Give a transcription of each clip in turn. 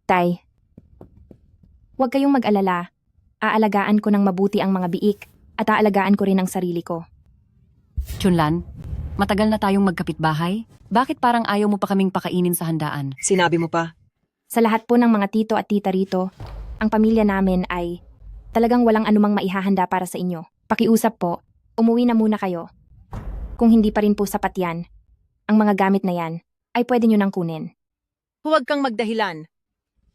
Tay, huwag kayong mag-alala. Aalagaan ko ng mabuti ang mga biik at aalagaan ko rin ang sarili ko. Chunlan, matagal na tayong magkapitbahay. Bakit parang ayaw mo pa kaming pakainin sa handaan? Sinabi mo pa. Sa lahat po ng mga tito at tita rito, ang pamilya namin ay talagang walang anumang maihahanda para sa inyo. Pakiusap po, umuwi na muna kayo. Kung hindi pa rin po sapat yan, ang mga gamit na yan ay pwede nyo nang kunin. Huwag kang magdahilan.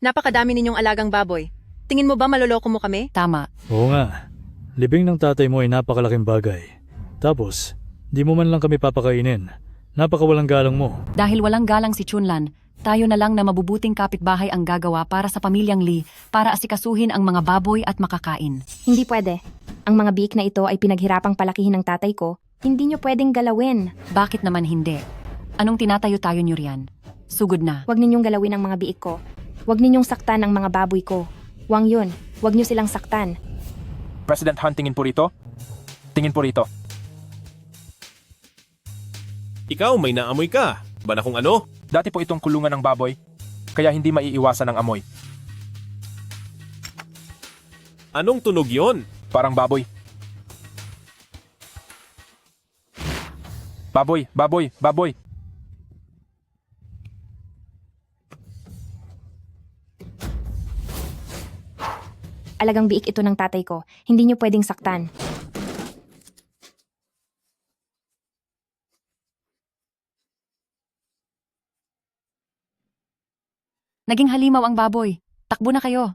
Napakadami ninyong alagang baboy. Tingin mo ba maloloko mo kami? Tama. Oo nga. Libing ng tatay mo ay napakalaking bagay. Tapos, di mo man lang kami papakainin. Napakawalang galang mo. Dahil walang galang si Chunlan, tayo na lang na mabubuting kapitbahay ang gagawa para sa pamilyang Lee para asikasuhin ang mga baboy at makakain. Hindi pwede. Ang mga biik na ito ay pinaghirapang palakihin ng tatay ko. Hindi nyo pwedeng galawin. Bakit naman hindi? Anong tinatayo-tayo niyo riyan? Sugod na. Huwag ninyong galawin ang mga biik ko. Huwag ninyong saktan ang mga baboy ko. Huwag yun. Huwag nyo silang saktan. President Han, tingin po rito. Tingin po rito. Ikaw, may naamoy ka. Ba na kung ano? Dati po itong kulungan ng baboy, kaya hindi maiiwasan ang amoy. Anong tunog yon? Parang baboy. Baboy, baboy, baboy. Alagang biik ito ng tatay ko. Hindi nyo pwedeng saktan. Naging halimaw ang baboy. Takbo na kayo.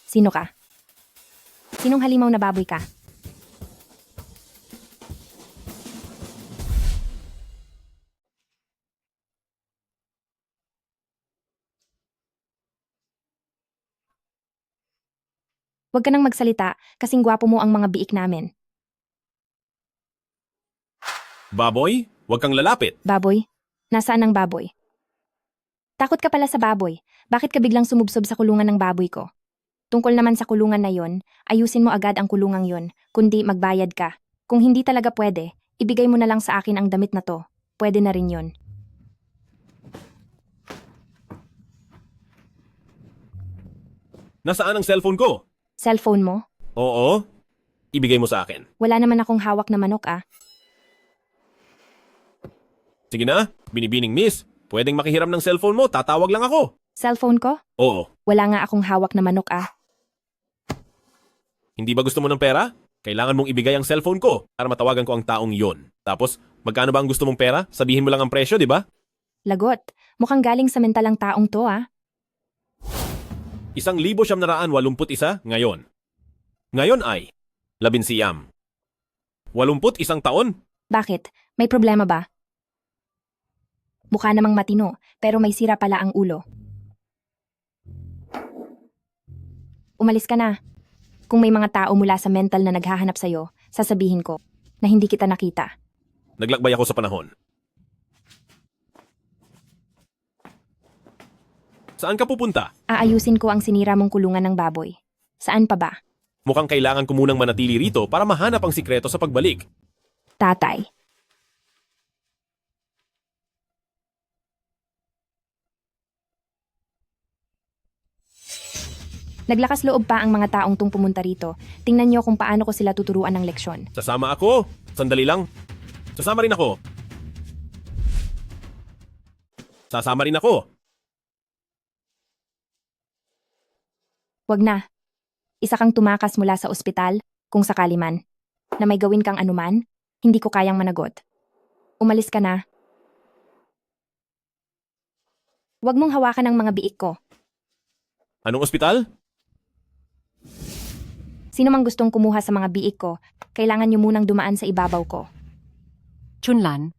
Sino ka? Sinong halimaw na baboy ka? Huwag ka nang magsalita kasing gwapo mo ang mga biik namin. Baboy? Huwag kang lalapit. Baboy? Nasaan ang baboy? Takot ka pala sa baboy. Bakit ka biglang sumubsob sa kulungan ng baboy ko? Tungkol naman sa kulungan na yon, ayusin mo agad ang kulungang yon, kundi magbayad ka. Kung hindi talaga pwede, ibigay mo na lang sa akin ang damit na to. Pwede na rin yon. Nasaan ang cellphone ko? Cellphone mo? Oo. Ibigay mo sa akin. Wala naman akong hawak na manok ah. Sige na, binibining miss. Pwedeng makihiram ng cellphone mo, tatawag lang ako. Cellphone ko? Oo. Wala nga akong hawak na manok ah. Hindi ba gusto mo ng pera? Kailangan mong ibigay ang cellphone ko para matawagan ko ang taong yon. Tapos, magkano ba ang gusto mong pera? Sabihin mo lang ang presyo, di ba? Lagot. Mukhang galing sa mentalang taong to ah. 1,981 ngayon. Ngayon ay 11. 81 taon? Bakit? May problema ba? Mukha namang matino, pero may sira pala ang ulo. Umalis ka na. Kung may mga tao mula sa mental na naghahanap sa'yo, sasabihin ko na hindi kita nakita. Naglakbay ako sa panahon. Saan ka pupunta? Aayusin ko ang sinira mong kulungan ng baboy. Saan pa ba? Mukhang kailangan ko munang manatili rito para mahanap ang sikreto sa pagbalik. Tatay. Naglakas loob pa ang mga taong tung pumunta rito. Tingnan niyo kung paano ko sila tuturuan ng leksyon. Sasama ako. Sandali lang. Sasama rin ako. Sasama rin ako. Wag na. Isa kang tumakas mula sa ospital, kung sakali man, na may gawin kang anuman, hindi ko kayang managot. Umalis ka na. Wag mong hawakan ang mga biik ko. Anong ospital? Sino mang gustong kumuha sa mga biik ko, kailangan niyo munang dumaan sa ibabaw ko. Chunlan,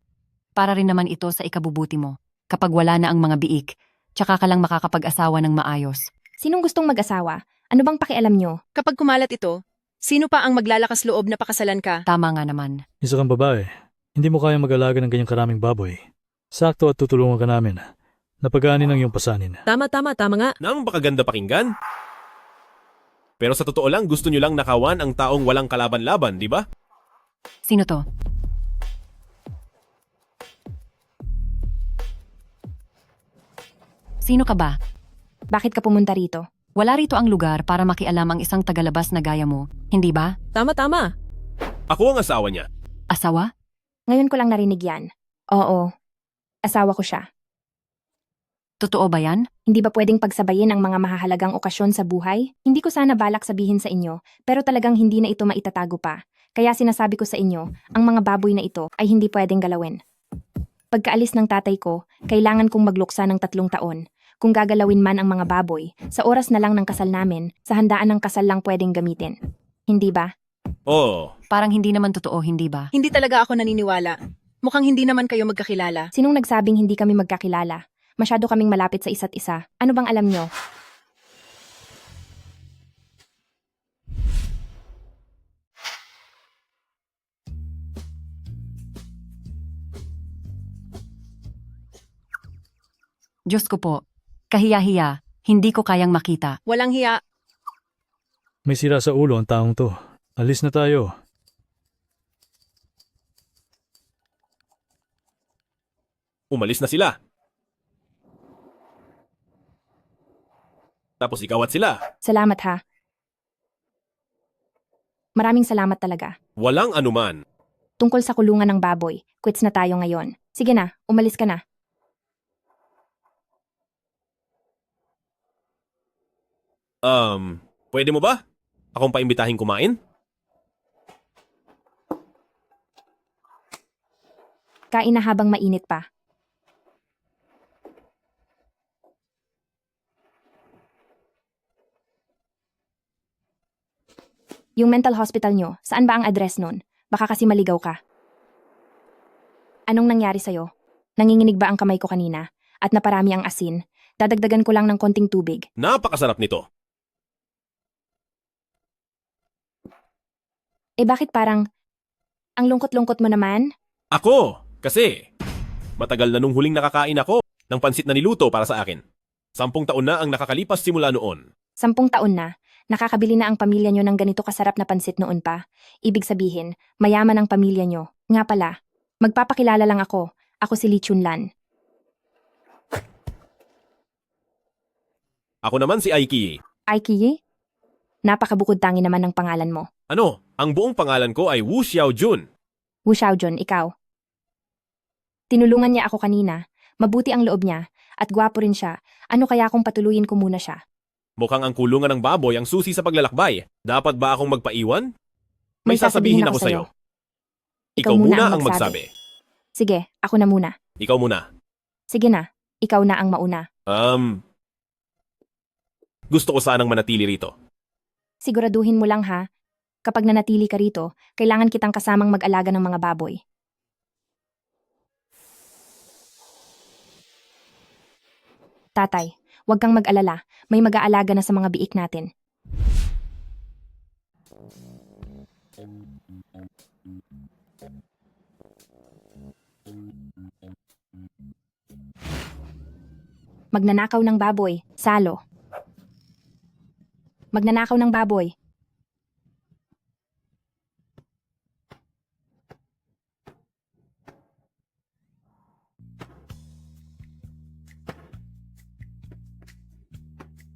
para rin naman ito sa ikabubuti mo. Kapag wala na ang mga biik, tsaka ka lang makakapag-asawa ng maayos. Sinong gustong mag-asawa? Ano bang pakialam niyo? Kapag kumalat ito, sino pa ang maglalakas loob na pakasalan ka? Tama nga naman. Isa kang babae. Hindi mo kayang mag-alaga ng ganyang karaming baboy. Sakto at tutulungan ka namin. Napagaanin ang iyong pasanin. Tama nga. Nang baka ganda pakinggan? Pero sa totoo lang, gusto nyo lang nakawan ang taong walang kalaban-laban, di ba? Sino to? Sino ka ba? Bakit ka pumunta rito? Wala rito ang lugar para makialam ang isang tagalabas na gaya mo, hindi ba? Tama. Ako ang asawa niya. Asawa? Ngayon ko lang narinig yan. Oo. Asawa ko siya. Totoo ba yan? Hindi ba pwedeng pagsabayin ang mga mahahalagang okasyon sa buhay? Hindi ko sana balak sabihin sa inyo, pero talagang hindi na ito maitatago pa. Kaya sinasabi ko sa inyo, ang mga baboy na ito ay hindi pwedeng galawin. Pagkaalis ng tatay ko, kailangan kong magluksa ng 3 taon. Kung gagalawin man ang mga baboy, sa oras na lang ng kasal namin, sa handaan ng kasal lang pwedeng gamitin. Hindi ba? Oh, Parang hindi naman totoo, hindi ba? Hindi talaga ako naniniwala. Mukhang hindi naman kayo magkakilala. Sinong nagsabing hindi kami magkakilala? Masyado kaming malapit sa isa't isa. Ano bang alam nyo? Diyos ko po. Kahiya-hiya, hindi ko kayang makita. Walang hiya. May sira sa ulo ang taong to. Alis na tayo. umalis na sila. Tapos ikaw at sila. Salamat ha. Maraming salamat talaga. Walang anuman. Tungkol sa kulungan ng baboy, quits na tayo ngayon. Sige na, umalis ka na. Pwede mo ba? Akong paimbitahin kumain? Kain na habang mainit pa. Yung mental hospital nyo, saan ba ang address nun? Baka kasi maligaw ka. Anong nangyari sa'yo? Nanginginig ba ang kamay ko kanina? At naparami ang asin? Dadagdagan ko lang ng konting tubig. Napakasarap nito. Eh bakit parang... Ang lungkot-lungkot mo naman? Ako! Kasi, matagal na nung huling nakakain ako ng pansit na niluto para sa akin. 10 taon na ang nakakalipas simula noon. 10 taon na. Nakakabili na ang pamilya nyo ng ganito kasarap na pansit noon pa. Ibig sabihin, mayaman ang pamilya nyo. Nga pala, magpapakilala lang ako. Ako si Lee Chunlan. Ako naman si Aiki. Aiki? Napakabukod tangi naman ng pangalan mo. Ano, ang buong pangalan ko ay Wu Xiaojun. Wu Xiaojun, ikaw. Tinulungan niya ako kanina. Mabuti ang loob niya. At gwapo rin siya. Ano kaya kung patuluyin ko muna siya? Mukhang ang kulungan ng baboy ang susi sa paglalakbay. Dapat ba akong magpaiwan? May May sasabihin ako sa'yo. Ikaw muna ang magsabi. Sige, ako na muna. Ikaw muna. Sige na, ikaw na ang mauna. Gusto ko sanang manatili rito. Siguraduhin mo lang ha. Kapag nanatili ka rito, kailangan kitang kasamang mag-alaga ng mga baboy. Tatay, huwag kang mag-alala. May mag-aalaga na sa mga biik natin. Magnanakaw ng baboy, salo. Magnanakaw ng baboy.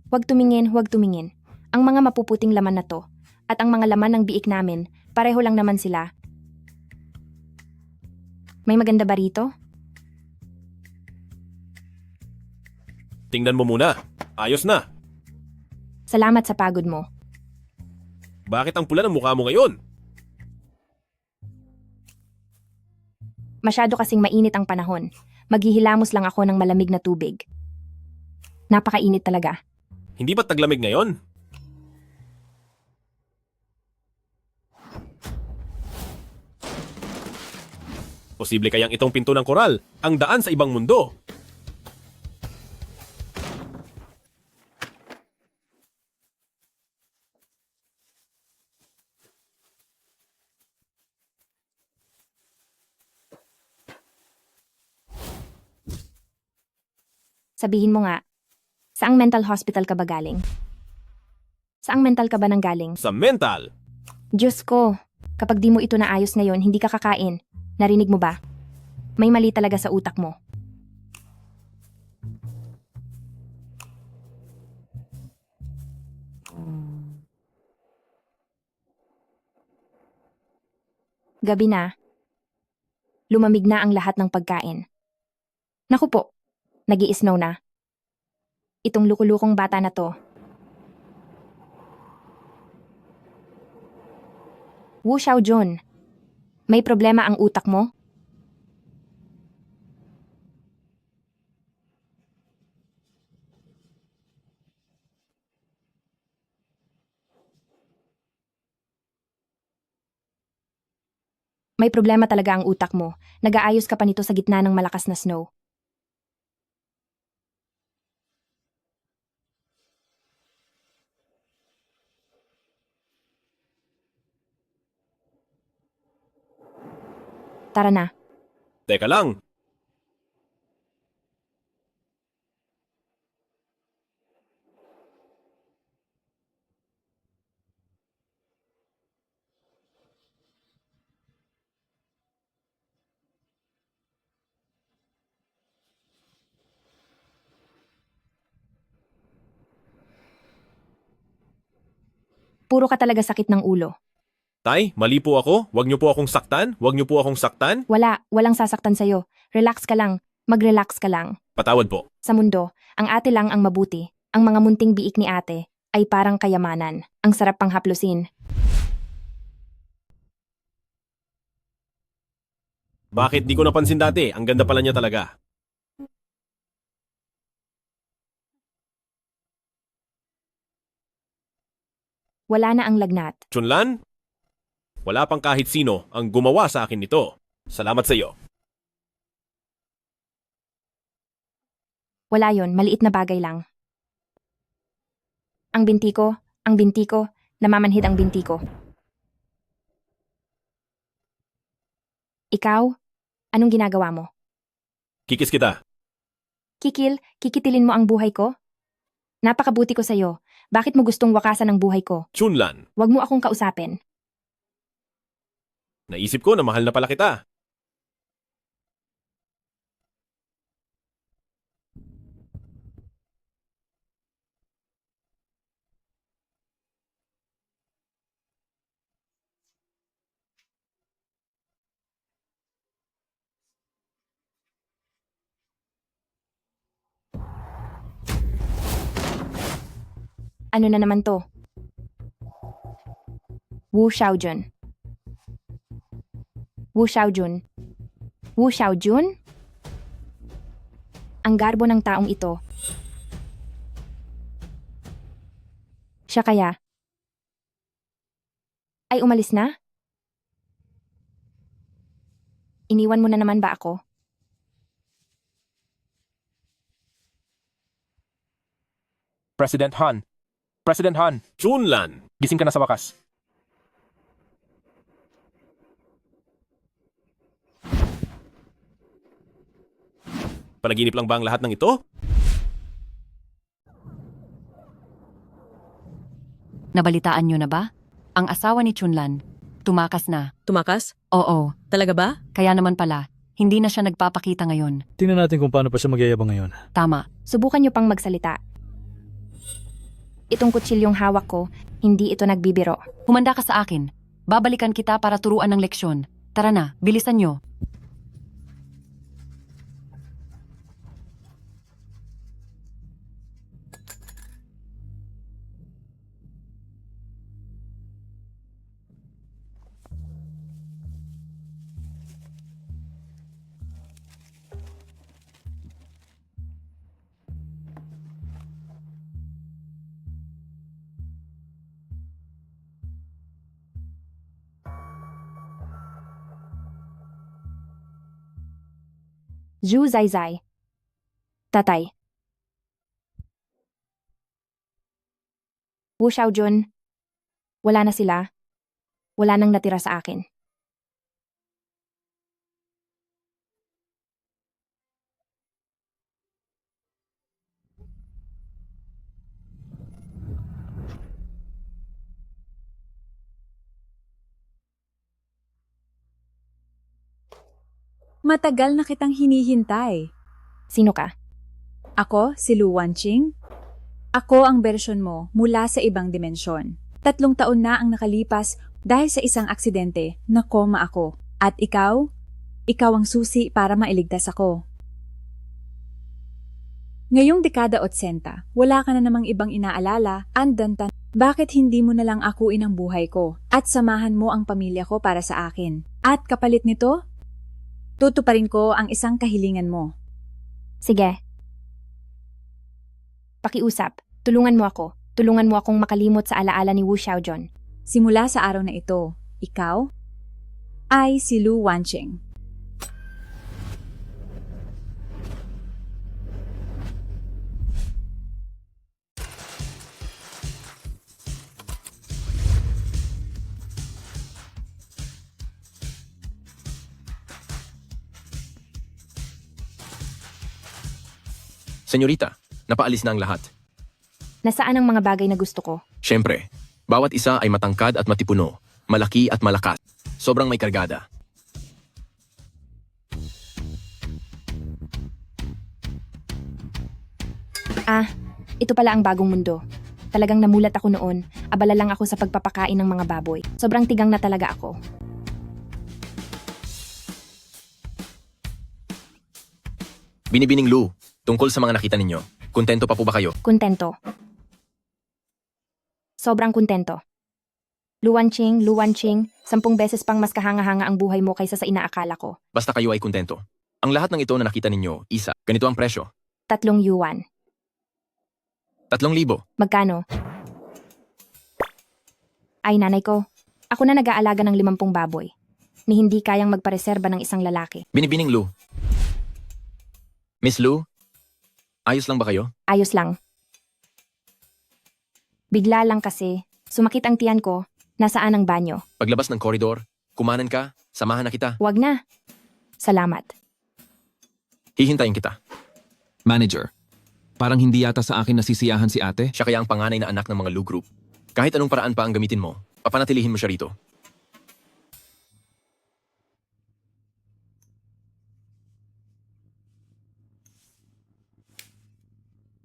Huwag tumingin, huwag tumingin. Ang mga mapuputing laman na to, at ang mga laman ng biik namin, pareho lang naman sila. May maganda ba rito? Tingnan mo muna. Ayos na. Salamat sa pagod mo. Bakit ang pula ng mukha mo ngayon? Masyado kasing mainit ang panahon. Maghihilamos lang ako ng malamig na tubig. Napakainit talaga. Hindi ba taglamig ngayon? Posible kayang itong pinto ng koral ang daan sa ibang mundo. Sabihin mo nga, saang mental hospital ka ba galing? Saang mental ka ba nang galing? Sa mental. Diyos ko, kapag di mo ito naayos ngayon, hindi ka kakain. Narinig mo ba? May mali talaga sa utak mo. Gabi na. Lumamig na ang lahat ng pagkain. Naku po, nag-i-snow na. Itong lukulukong bata na to. Wu Xiaojun, may problema ang utak mo? May problema talaga ang utak mo. Nag-aayos ka pa nito sa gitna ng malakas na snow. Tara na. Teka lang, Puro ka talaga sakit ng ulo. Tay, mali po ako. Huwag niyo po akong saktan. Huwag niyo po akong saktan. Walang sasaktan sa'yo. Relax ka lang. Mag-relax ka lang. Patawad po. Sa mundo, ang ate lang ang mabuti. Ang mga munting biik ni ate ay parang kayamanan. Ang sarap pang haplusin. Bakit di ko napansin dati? Ang ganda pala niya talaga. Wala na ang lagnat. Chunlan? Wala pang kahit sino ang gumawa sa akin nito. Salamat sa iyo. Wala yon, maliit na bagay lang. Ang binti ko, namamanhid ang binti ko. Ikaw, anong ginagawa mo? Kikis kita. Kikitilin mo ang buhay ko? Napakabuti ko sa'yo. Bakit mo gustong wakasan ang buhay ko? Chunlan, Huwag mo akong kausapin. naisip ko na mahal na pala kita. Ano na naman to? Wu Xiaojun. Wu Xiaojun. Wu Xiaojun? Ang garbo ng taong ito. Siya kaya? Ay umalis na? Iniwan mo na naman ba ako? President Han. President Han, Chunlan, gising ka na sa wakas. panaginip lang ba ang lahat ng ito? Nabalitaan nyo na ba? Ang asawa ni Chunlan, tumakas na. Tumakas? Oo, Talaga ba? kaya naman pala, hindi na siya nagpapakita ngayon. Tingnan natin kung paano pa siya magyayabang ngayon. Tama. Subukan niyo pang magsalita. Itong kutsilyong hawak ko, hindi ito nagbibiro. Humanda ka sa akin. Babalikan kita para turuan ng leksyon. Tara na, bilisan nyo. Zhu Zaizai. Tatay. Wu Xiaojun. Wala na sila. Wala nang natira sa akin. Matagal na kitang hinihintay. Sino ka? Ako, si Lu Wanqing. Ako ang bersyon mo mula sa ibang dimensyon. 3 taon na ang nakalipas Dahil sa isang aksidente, nakoma ako. At ikaw? Ikaw ang susi para mailigtas ako. Ngayong dekada 80, wala ka na namang ibang inaalala, andantan. Bakit hindi mo na lang akuin ang buhay ko at samahan mo ang pamilya ko para sa akin? At kapalit nito, tutuparin ko ang isang kahilingan mo. Sige. Pakiusap. Tulungan mo ako. Tulungan mo akong makalimot sa alaala ni Wu Xiaojun. Simula sa araw na ito, ikaw ay si Lu Wanqing. Senyorita, napaalis na ang lahat. Nasaan ang mga bagay na gusto ko? Siyempre, bawat isa ay matangkad at matipuno, malaki at malakas, sobrang may kargada. Ah, ito pala ang bagong mundo. Talagang namulat ako noon. Abala lang ako sa pagpapakain ng mga baboy. Sobrang tigang na talaga ako. Binibining Lu, tungkol sa mga nakita ninyo, kontento pa po ba kayo? Kontento. Sobrang kontento. Luwanching, 10 beses pang mas kahanga-hanga ang buhay mo kaysa sa inaakala ko. Basta kayo ay kontento. Ang lahat ng ito na nakita ninyo, isa, ganito ang presyo. 3 yuan. 3,000. Magkano? Ay nanay ko, ako na nag-aalaga ng 50 baboy. Ni hindi kayang magpareserba ng isang lalaki. Binibining Lu. Miss Lu, ayos lang ba kayo? Ayos lang. Bigla lang kasi, sumakit ang tiyan ko, nasaan ang banyo. Paglabas ng koridor, kumanan ka, samahan na kita. Wag na. Salamat. Hihintayin kita. Manager, parang hindi yata sa akin nasisiyahan si ate. Siya kaya ang panganay na anak ng mga Lu Group. Kahit anong paraan pa ang gamitin mo, papanatilihin mo siya rito.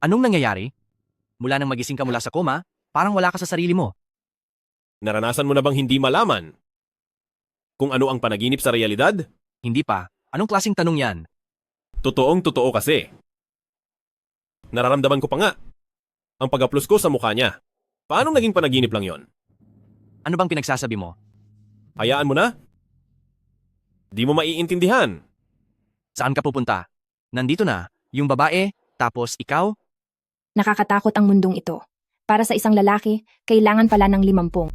Anong nangyayari? Mula nang magising ka mula sa koma, parang wala ka sa sarili mo. Naranasan mo na bang hindi malaman kung ano ang panaginip sa realidad? Hindi pa. Anong klaseng tanong yan? Totoong totoo kasi. Nararamdaman ko pa nga ang pag-aplos ko sa mukha niya. Paano naging panaginip lang yon? Ano bang pinagsasabi mo? Hayaan mo na. Di mo maiintindihan. Saan ka pupunta? Nandito na, yung babae, tapos ikaw? Nakakatakot ang mundong ito. Para sa isang lalaki, kailangan pala ng 50.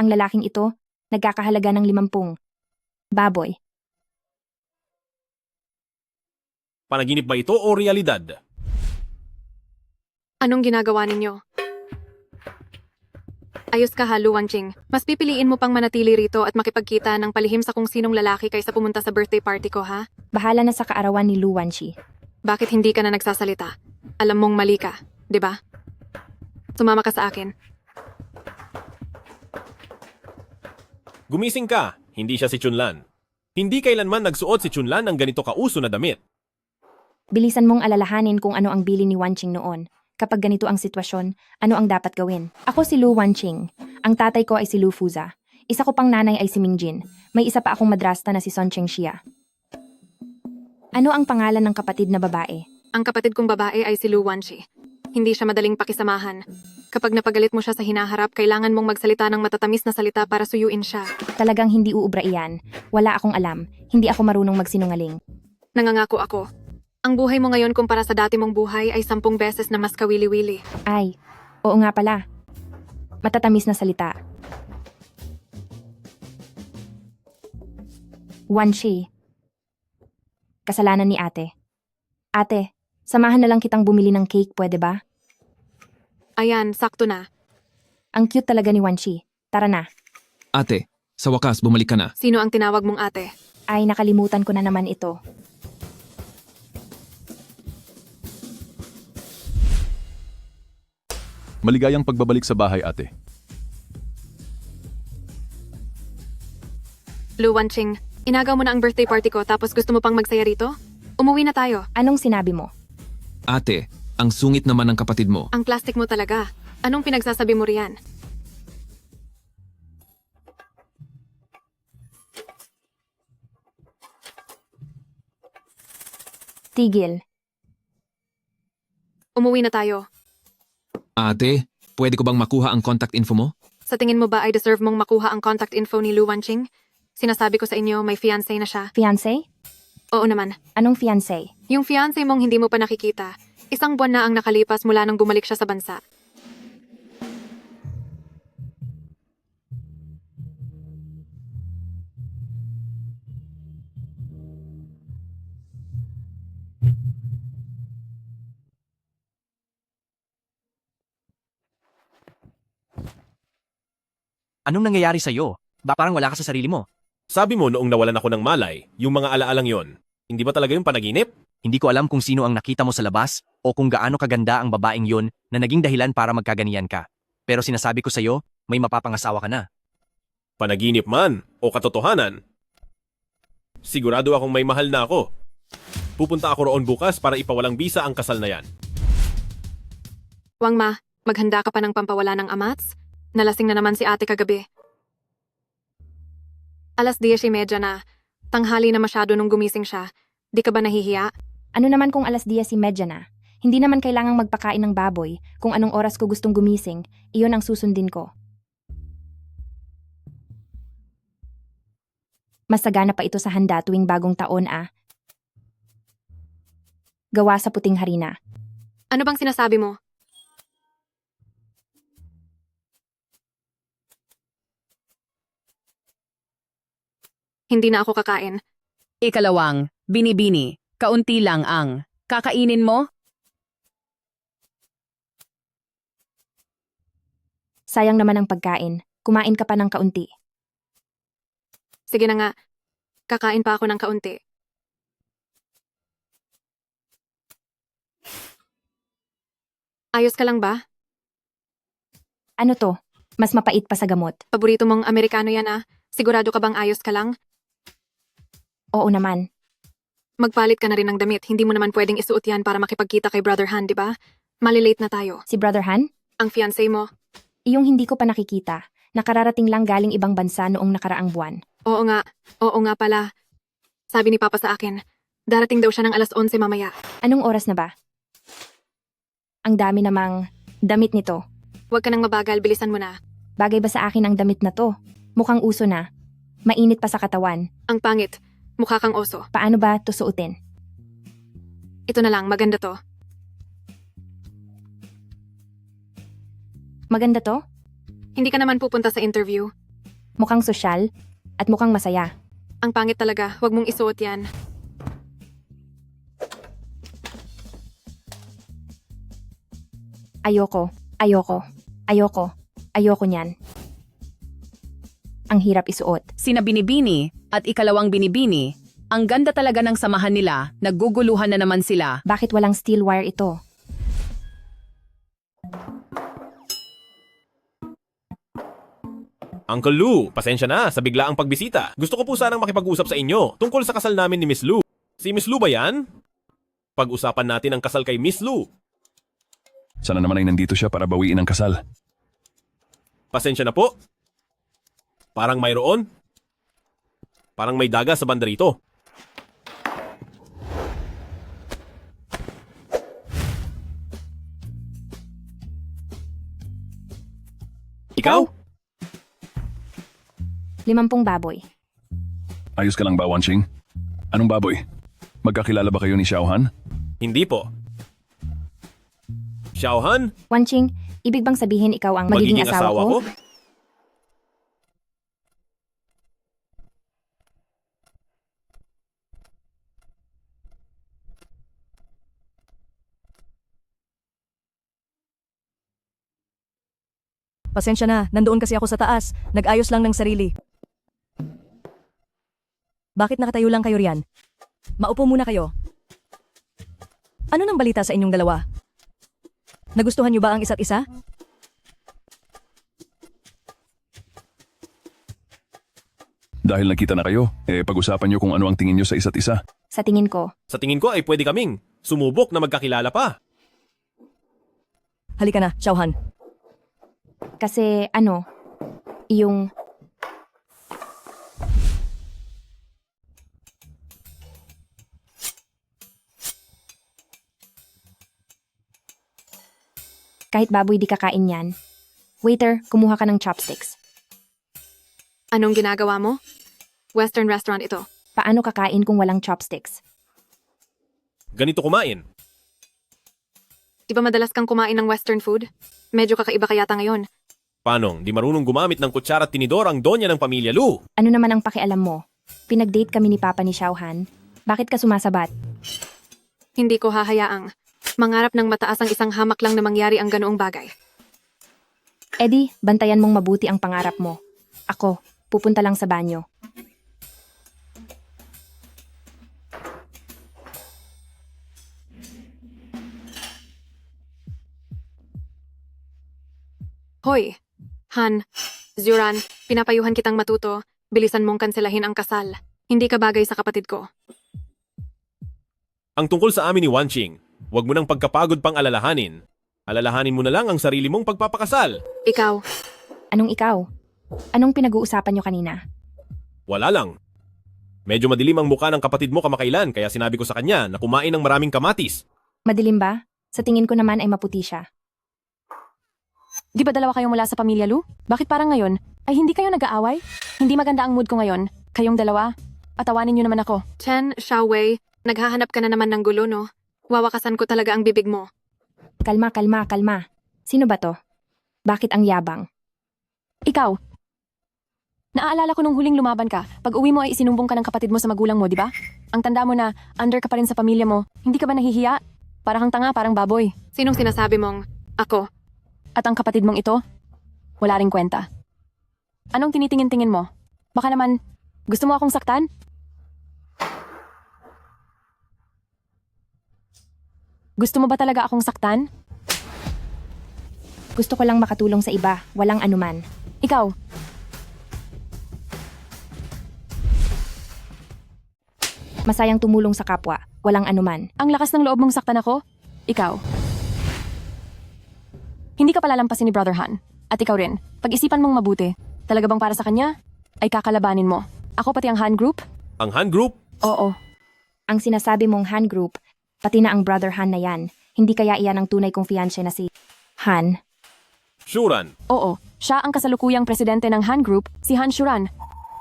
Ang lalaking ito, nagkakahalaga ng 50 baboy. Panaginip ba ito o realidad? Anong ginagawa ninyo? Ayos ka ha, Luwanching. Mas pipiliin mo pang manatili rito at makipagkita ng palihim sa kung sinong lalaki kaysa pumunta sa birthday party ko, ha? Bahala na sa kaarawan ni Lu Wanqi. Bakit hindi ka na nagsasalita? Alam mong mali ka, di ba? Sumama ka sa akin. Gumising ka, hindi siya si Chunlan. Hindi kailanman nagsuot si Chunlan ng ganito kauso na damit. Bilisan mong alalahanin kung ano ang bili ni Wanqing noon. Kapag ganito ang sitwasyon, ano ang dapat gawin? Ako si Lu Wanqing. Ang tatay ko ay si Lu Fuza. Isa ko pang nanay ay si Mingjin. May isa pa akong madrasta na si Son Chengxia. Ano ang pangalan ng kapatid na babae? Ang kapatid kong babae ay si Lu Wanqi. Hindi siya madaling pakisamahan. Kapag napagalit mo siya sa hinaharap, kailangan mong magsalita ng matatamis na salita para suyuin siya. Talagang hindi uubra iyan. Wala akong alam. Hindi ako marunong magsinungaling. Nangangako ako. Ang buhay mo ngayon kumpara sa dati mong buhay ay 10 beses na mas kawili-wili. Ay, oo nga pala. Matatamis na salita. Wanqi. Kasalanan ni ate. Ate, samahan na lang kitang bumili ng cake, pwede ba? Ayan, sakto na. Ang cute talaga ni Wanqi. Tara na. Ate, sa wakas bumalik ka na. Sino ang tinawag mong ate? Ay, nakalimutan ko na naman ito. Maligayang pagbabalik sa bahay, ate. Lu Wanqing, inagaw mo na ang birthday party ko tapos gusto mo pang magsaya rito? Umuwi na tayo. Anong sinabi mo? Ate, ang sungit naman ng kapatid mo. Ang plastic mo talaga. Anong pinagsasabi mo riyan? Tigil. Umuwi na tayo. Ate, pwede ko bang makuha ang contact info mo? Sa tingin mo ba ay deserve mong makuha ang contact info ni Lu Wanqing? Sinasabi ko sa inyo, may fiancé na siya. Fiancé? Oo naman. Anong fiancé? Yung fiancé mong hindi mo pa nakikita. Isang buwan na ang nakalipas mula nang bumalik siya sa bansa. Anong nangyayari sa'yo? Ba parang wala ka sa sarili mo? Sabi mo noong nawalan ako ng malay, yung mga alaalang yon, hindi ba talaga yung panaginip? Hindi ko alam kung sino ang nakita mo sa labas o kung gaano kaganda ang babaeng yon na naging dahilan para magkaganiyan ka. Pero sinasabi ko sa'yo, may mapapangasawa ka na. Panaginip man o katotohanan? Sigurado akong may mahal na ako. Pupunta ako roon bukas para ipawalang bisa ang kasal na yan. Wang Ma, maghanda ka pa ng pampawala ng amats? Nalasing na naman si ate kagabi. 10:30 na. Tanghali na masyado nung gumising siya. Di ka ba nahihiya? Ano naman kung 10:30 na? Hindi naman kailangang magpakain ng baboy. Kung anong oras ko gustong gumising, iyon ang susundin ko. Masagana pa ito sa handa tuwing bagong taon Gawa sa puting harina. Ano bang sinasabi mo? Hindi na ako kakain. Ikalawang, binibini, kaunti lang ang kakainin mo? Sayang naman ang pagkain. Kumain ka pa ng kaunti. Sige na nga. Kakain pa ako ng kaunti. Ayos ka lang ba? Ano to? Mas mapait pa sa gamot. Paborito mong Amerikano yan Sigurado ka bang ayos ka lang? Oo naman. Magpalit ka na rin ng damit. Hindi mo naman pwedeng isuot yan para makipagkita kay Brother Han, di ba? Malilate na tayo. Si Brother Han? Ang fiancé mo. Iyong hindi ko pa nakikita. Nakararating lang galing ibang bansa noong nakaraang buwan. Oo nga pala. Sabi ni Papa sa akin, darating daw siya ng 11:00 mamaya. Anong oras na ba? Ang dami namang damit nito. Huwag ka nang mabagal, bilisan mo na. Bagay ba sa akin ang damit na to? Mukhang uso na. Mainit pa sa katawan. Ang pangit. Mukha kang oso. Paano ba to suotin? Ito na lang, maganda to. Maganda to? Hindi ka naman pupunta sa interview. Mukhang sosyal at mukhang masaya. Ang pangit talaga, huwag mong isuot yan. Ayoko niyan. Ang hirap isuot. Sina binibini at ikalawang binibini, ang ganda talaga ng samahan nila, nagguguluhan na naman sila. Bakit walang steel wire ito? Uncle Lou, pasensya na sa biglaang pagbisita. Gusto ko po sanang makipag-usap sa inyo tungkol sa kasal namin ni Miss Lou. Si Miss Lou ba yan? Pag-usapan natin ang kasal kay Miss Lou. Sana naman ay nandito siya para bawiin ang kasal. Pasensya na po. Parang mayroon. Parang may daga sa banda rito. Ikaw? 50 baboy. Ayos ka lang ba, Wanqing? Anong baboy? Magkakilala ba kayo ni Xiaohan? Hindi po. Xiaohan? Wanqing, ibig bang sabihin ikaw ang magiging asawa ko? Pasensya na, nandoon kasi ako sa taas. Nag-ayos lang ng sarili. Bakit nakatayo lang kayo riyan? Maupo muna kayo. Ano nang balita sa inyong dalawa? Nagustuhan niyo ba ang isa't isa? Dahil nakita na kayo, pag-usapan niyo kung ano ang tingin niyo sa isa't isa. Sa tingin ko, Sa tingin ko ay pwede kaming sumubok na magkakilala pa. Halika na, Xiaohan. kasi yung kahit baboy di kakain yan. Waiter, kumuha ka ng chopsticks. Anong ginagawa mo? Western restaurant ito. Paano kakain kung walang chopsticks? Ganito kumain. Di ba madalas kang kumain ng western food? Medyo kakaiba ka yata ngayon. Paanong, di marunong gumamit ng kutsara at tinidor ang donya ng pamilya Lu? Ano naman ang pakialam mo? Pinag-date kami ni Papa ni Xiaohan. Bakit ka sumasabat? Hindi ko hahayaang mangarap ng mataas ang isang hamak lang na mangyari ang ganoong bagay. Eddie, bantayan mong mabuti ang pangarap mo. Ako, pupunta lang sa banyo. Hoy, Han, Zuran, pinapayuhan kitang matuto. Bilisan mong kanselahin ang kasal. Hindi ka bagay sa kapatid ko. Ang tungkol sa amin ni Wanqing, huwag mo nang pagkapagod pang alalahanin. Alalahanin mo na lang ang sarili mong pagpapakasal. Ikaw, Anong ikaw? Anong pinag-uusapan nyo kanina? Wala lang. Medyo madilim ang mukha ng kapatid mo kamakailan kaya sinabi ko sa kanya na kumain ng maraming kamatis. Madilim ba? Sa tingin ko naman ay maputi siya. di ba dalawa kayong mula sa pamilya Lu? Bakit parang ngayon ay hindi kayo nag-aaway? Hindi maganda ang mood ko ngayon. Kayong dalawa, patawanin niyo naman ako. Chen, Xiaowei, naghahanap ka na naman ng gulo, no? Wawakasan ko talaga ang bibig mo. Kalma, kalma, kalma. Sino ba to? Bakit ang yabang? Ikaw. Naaalala ko nung huling lumaban ka. Pag uwi mo ay isinumbong ka ng kapatid mo sa magulang mo, di ba? Ang tanda mo na under ka pa rin sa pamilya mo. Hindi ka ba nahihiya? Para kang tanga, parang baboy. Sinong sinasabi mong ako? At ang kapatid mong ito? Wala ring kwenta. Anong tinitingin-tingin mo? Baka naman, gusto mo akong saktan? Gusto mo ba talaga akong saktan? Gusto ko lang makatulong sa iba, walang anuman. Ikaw. Masayang tumulong sa kapwa, walang anuman. Ang lakas ng loob mong saktan ako? Ikaw. Hindi ka palalampasin ni Brother Han. At ikaw rin. Pag-isipan mong mabuti. Talaga bang para sa kanya? Ay kakalabanin mo. Ako pati ang Han Group? Ang Han Group? Oo. Ang sinasabi mong Han Group, pati na ang Brother Han na yan, hindi kaya iyan ang tunay kong fiancé na si Han. Shuran. Oo. Siya ang kasalukuyang presidente ng Han Group, si Han Shuran.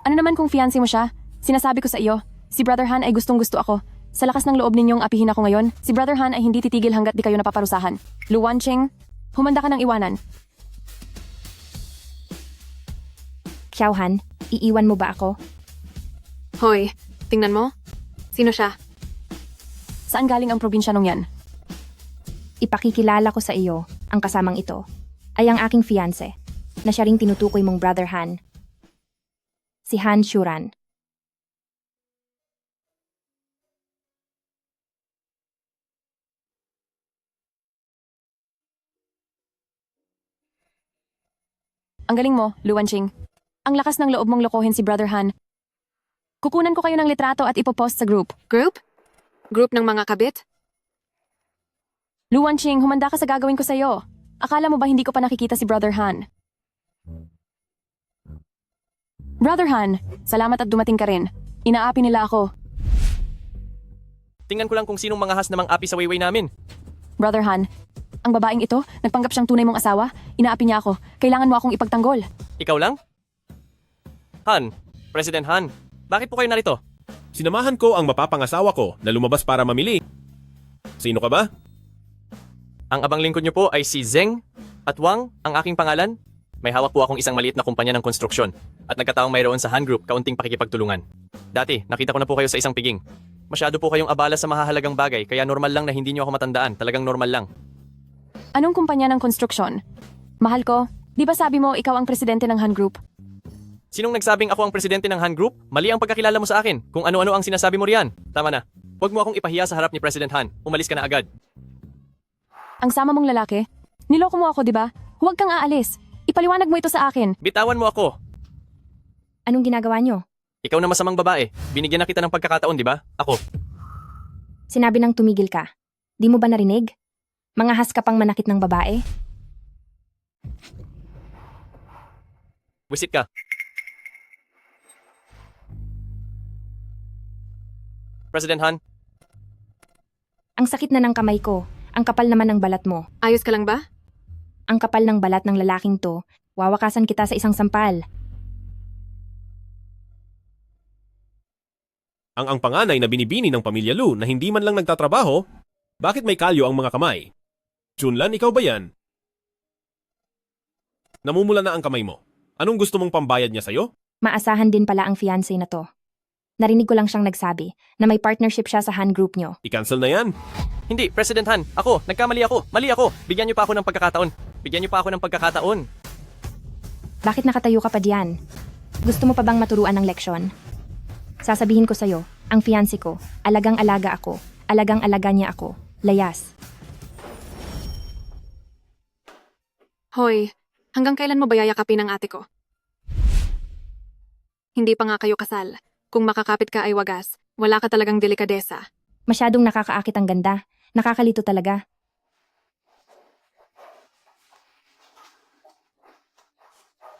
Ano naman kung fiancé mo siya? Sinasabi ko sa iyo, si Brother Han ay gustong-gusto ako. Sa lakas ng loob ninyong apihin ako ngayon, si Brother Han ay hindi titigil hanggat di kayo napaparusahan. Lu Wanqing, humanda ka ng iwanan. Xiaohan, iiwan mo ba ako? Hoy, tingnan mo. Sino siya? Saan galing ang probinsyanong yan? Ipakikilala ko sa iyo, ang kasamang ito, ay ang aking fiancé, na siya ring tinutukoy mong Brother Han. Si Han Shuran. Ang galing mo, Lu Wanqing. Ang lakas ng loob mong lokohin si Brother Han. Kukunan ko kayo ng litrato at ipopost sa group. Group? Group ng mga kabit? Lu Wanqing, humanda ka sa gagawin ko sa'yo. Akala mo ba hindi ko pa nakikita si Brother Han? Brother Han, salamat at dumating ka rin. Inaapi nila ako. Tingnan ko lang kung sinong mga has namang api sa wayway namin. Brother Han, ang babaeng ito, nagpanggap siyang tunay mong asawa. Inaapi niya ako. Kailangan mo akong ipagtanggol. Ikaw lang? Han, President Han, bakit po kayo narito? Sinamahan ko ang mapapangasawa ko na lumabas para mamili. Sino ka ba? Ang abang lingkod niyo po ay si Zeng at Wang, ang aking pangalan. May hawak po akong isang maliit na kumpanya ng konstruksyon at nagkataong mayroon sa Han Group kaunting pakikipagtulungan. Dati, nakita ko na po kayo sa isang piging. Masyado po kayong abala sa mahahalagang bagay kaya normal lang na hindi niyo ako matandaan. Talagang normal lang. Anong kumpanya ng konstruksyon? Mahal ko, di ba sabi mo ikaw ang presidente ng Han Group? Sinong nagsabing ako ang presidente ng Han Group? Mali ang pagkakilala mo sa akin. Kung ano-ano ang sinasabi mo riyan. Tama na. Huwag mo akong ipahiya sa harap ni President Han. Umalis ka na agad. Ang sama mong lalaki? Niloko mo ako, di ba? Huwag kang aalis. Ipaliwanag mo ito sa akin. Bitawan mo ako. Anong ginagawa nyo? Ikaw na masamang babae. Binigyan na kita ng pagkakataon, di ba? Ako. Sinabi nang tumigil ka. Di mo ba narinig? Mangahas ka pang manakit ng babae? Wisit ka. President Han, Ang sakit na ng kamay ko. Ang kapal naman ng balat mo. Ayos ka lang ba? Ang kapal ng balat ng lalaking to. Wawakasan kita sa isang sampal. Ang panganay na binibini ng pamilya Lu na hindi man lang nagtatrabaho, bakit may kalyo ang mga kamay? Chunlan, ikaw ba yan? Namumula na ang kamay mo. Anong gusto mong pambayad niya sa'yo? Maasahan din pala ang fiancé na to. Narinig ko lang siyang nagsabi na may partnership siya sa Han Group nyo. I-cancel na yan. hindi, President Han. Ako, nagkamali ako. Mali ako. Bigyan niyo pa ako ng pagkakataon. Bigyan niyo pa ako ng pagkakataon. Bakit nakatayo ka pa diyan? Gusto mo pa bang maturuan ng leksyon? Sasabihin ko sa'yo, ang fiancé ko, alagang-alaga ako, alagang-alaga niya ako, layas. Hoy, hanggang kailan mo ba yayakapin ang ate ko? Hindi pa nga kayo kasal. Kung makakapit ka ay wagas. Wala ka talagang delikadesa. Masyadong nakakaakit ang ganda. Nakakalito talaga.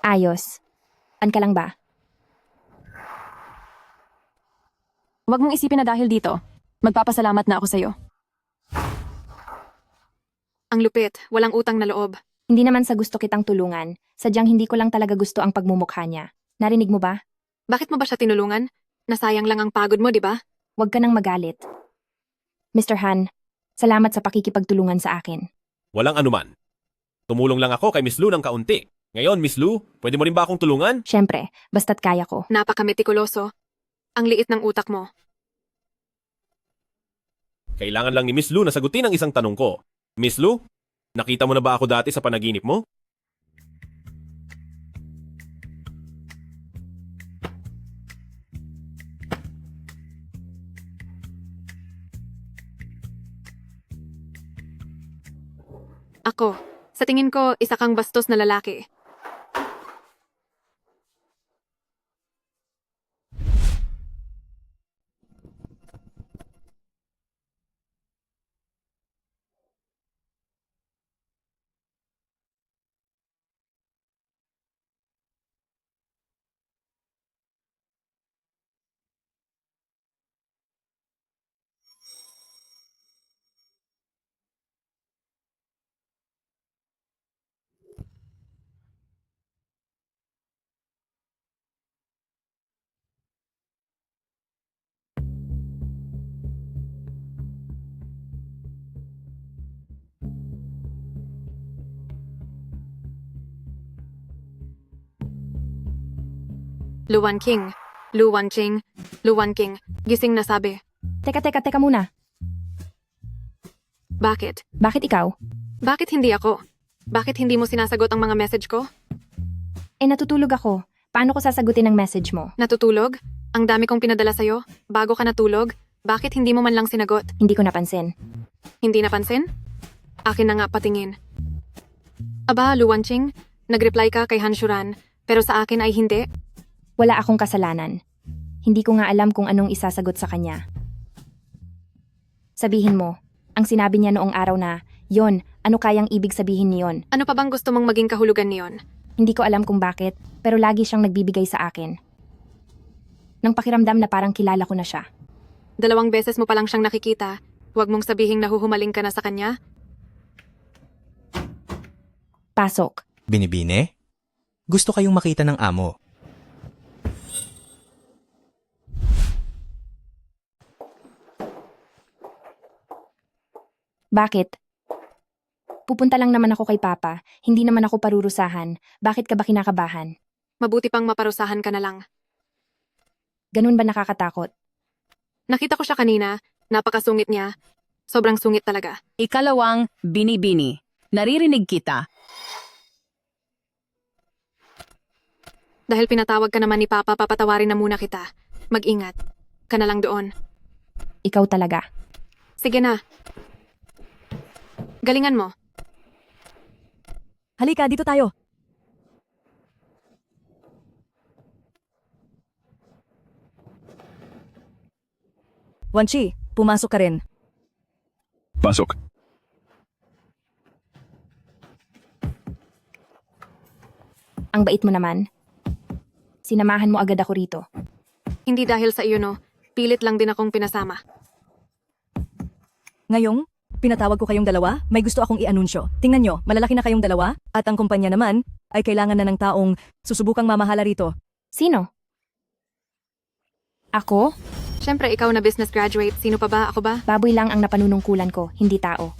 Ayos. An ka lang ba? Huwag mong isipin na dahil dito, magpapasalamat na ako sa'yo. Ang lupit, walang utang na loob. Hindi naman sa gusto kitang tulungan. Sadyang hindi ko lang talaga gusto ang pagmumukha niya. Narinig mo ba? Bakit mo ba siya tinulungan? Nasayang lang ang pagod mo, di ba? Huwag ka nang magalit. Mr. Han, salamat sa pakikipagtulungan sa akin. Walang anuman. Tumulong lang ako kay Miss Lu ng kaunti. Ngayon, Miss Lu, pwede mo rin ba akong tulungan? Siyempre, basta't kaya ko. Napakametikuloso. Ang liit ng utak mo. Kailangan lang ni Miss Lu na sagutin ang isang tanong ko. Miss Lu, nakita mo na ba ako dati sa panaginip mo? Ako, sa tingin ko, isa kang bastos na lalaki. Luwan King, Luwan Ching, Luwan King, gising na sabi. Teka muna. Bakit? Bakit ikaw? Bakit hindi ako? Bakit hindi mo sinasagot ang mga message ko? Natutulog ako. Paano ko sasagutin ang message mo? Natutulog? Ang dami kong pinadala sa'yo? Bago ka natulog? Bakit hindi mo man lang sinagot? Hindi ko napansin. Hindi napansin? Akin na nga patingin. Aba, Luwan Ching, nag-reply ka kay Hanshuran, pero sa akin ay hindi. Wala akong kasalanan. Hindi ko nga alam kung anong isasagot sa kanya. Sabihin mo, ang sinabi niya noong araw na, yon, ano kayang ibig sabihin niyon? Ano pa bang gusto mong maging kahulugan niyon? Hindi ko alam kung bakit, pero lagi siyang nagbibigay sa akin. Nang pakiramdam na parang kilala ko na siya. 2 beses mo palang siyang nakikita. Huwag mong sabihing nahuhumaling ka na sa kanya. Pasok. Binibine? Gusto kayong makita ng amo. Bakit? Pupunta lang naman ako kay Papa, hindi naman ako parurusahan. Bakit ka ba kinakabahan? Mabuti pang maparusahan ka na lang. Ganun ba nakakatakot? Nakita ko siya kanina. Napakasungit niya. Sobrang sungit talaga. Ikalawang, binibini. Naririnig kita. Dahil pinatawag ka naman ni Papa, papatawarin na muna kita. Mag-ingat. Ka na lang doon. Ikaw talaga. Sige na. Galingan mo. Halika, dito tayo. Wanchi, pumasok ka rin. Pasok. Ang bait mo naman. Sinamahan mo agad ako rito. Hindi dahil sa iyo, no. Pilit lang din akong pinasama. Ngayong, pinatawag ko kayong dalawa, may gusto akong i-anunsyo. Tingnan nyo, malalaki na kayong dalawa, at ang kumpanya naman, ay kailangan na ng taong susubukang mamahala rito. Sino? Ako? Siyempre, ikaw na business graduate. Sino pa ba? Ako ba? Baboy lang ang napanunungkulan ko, hindi tao.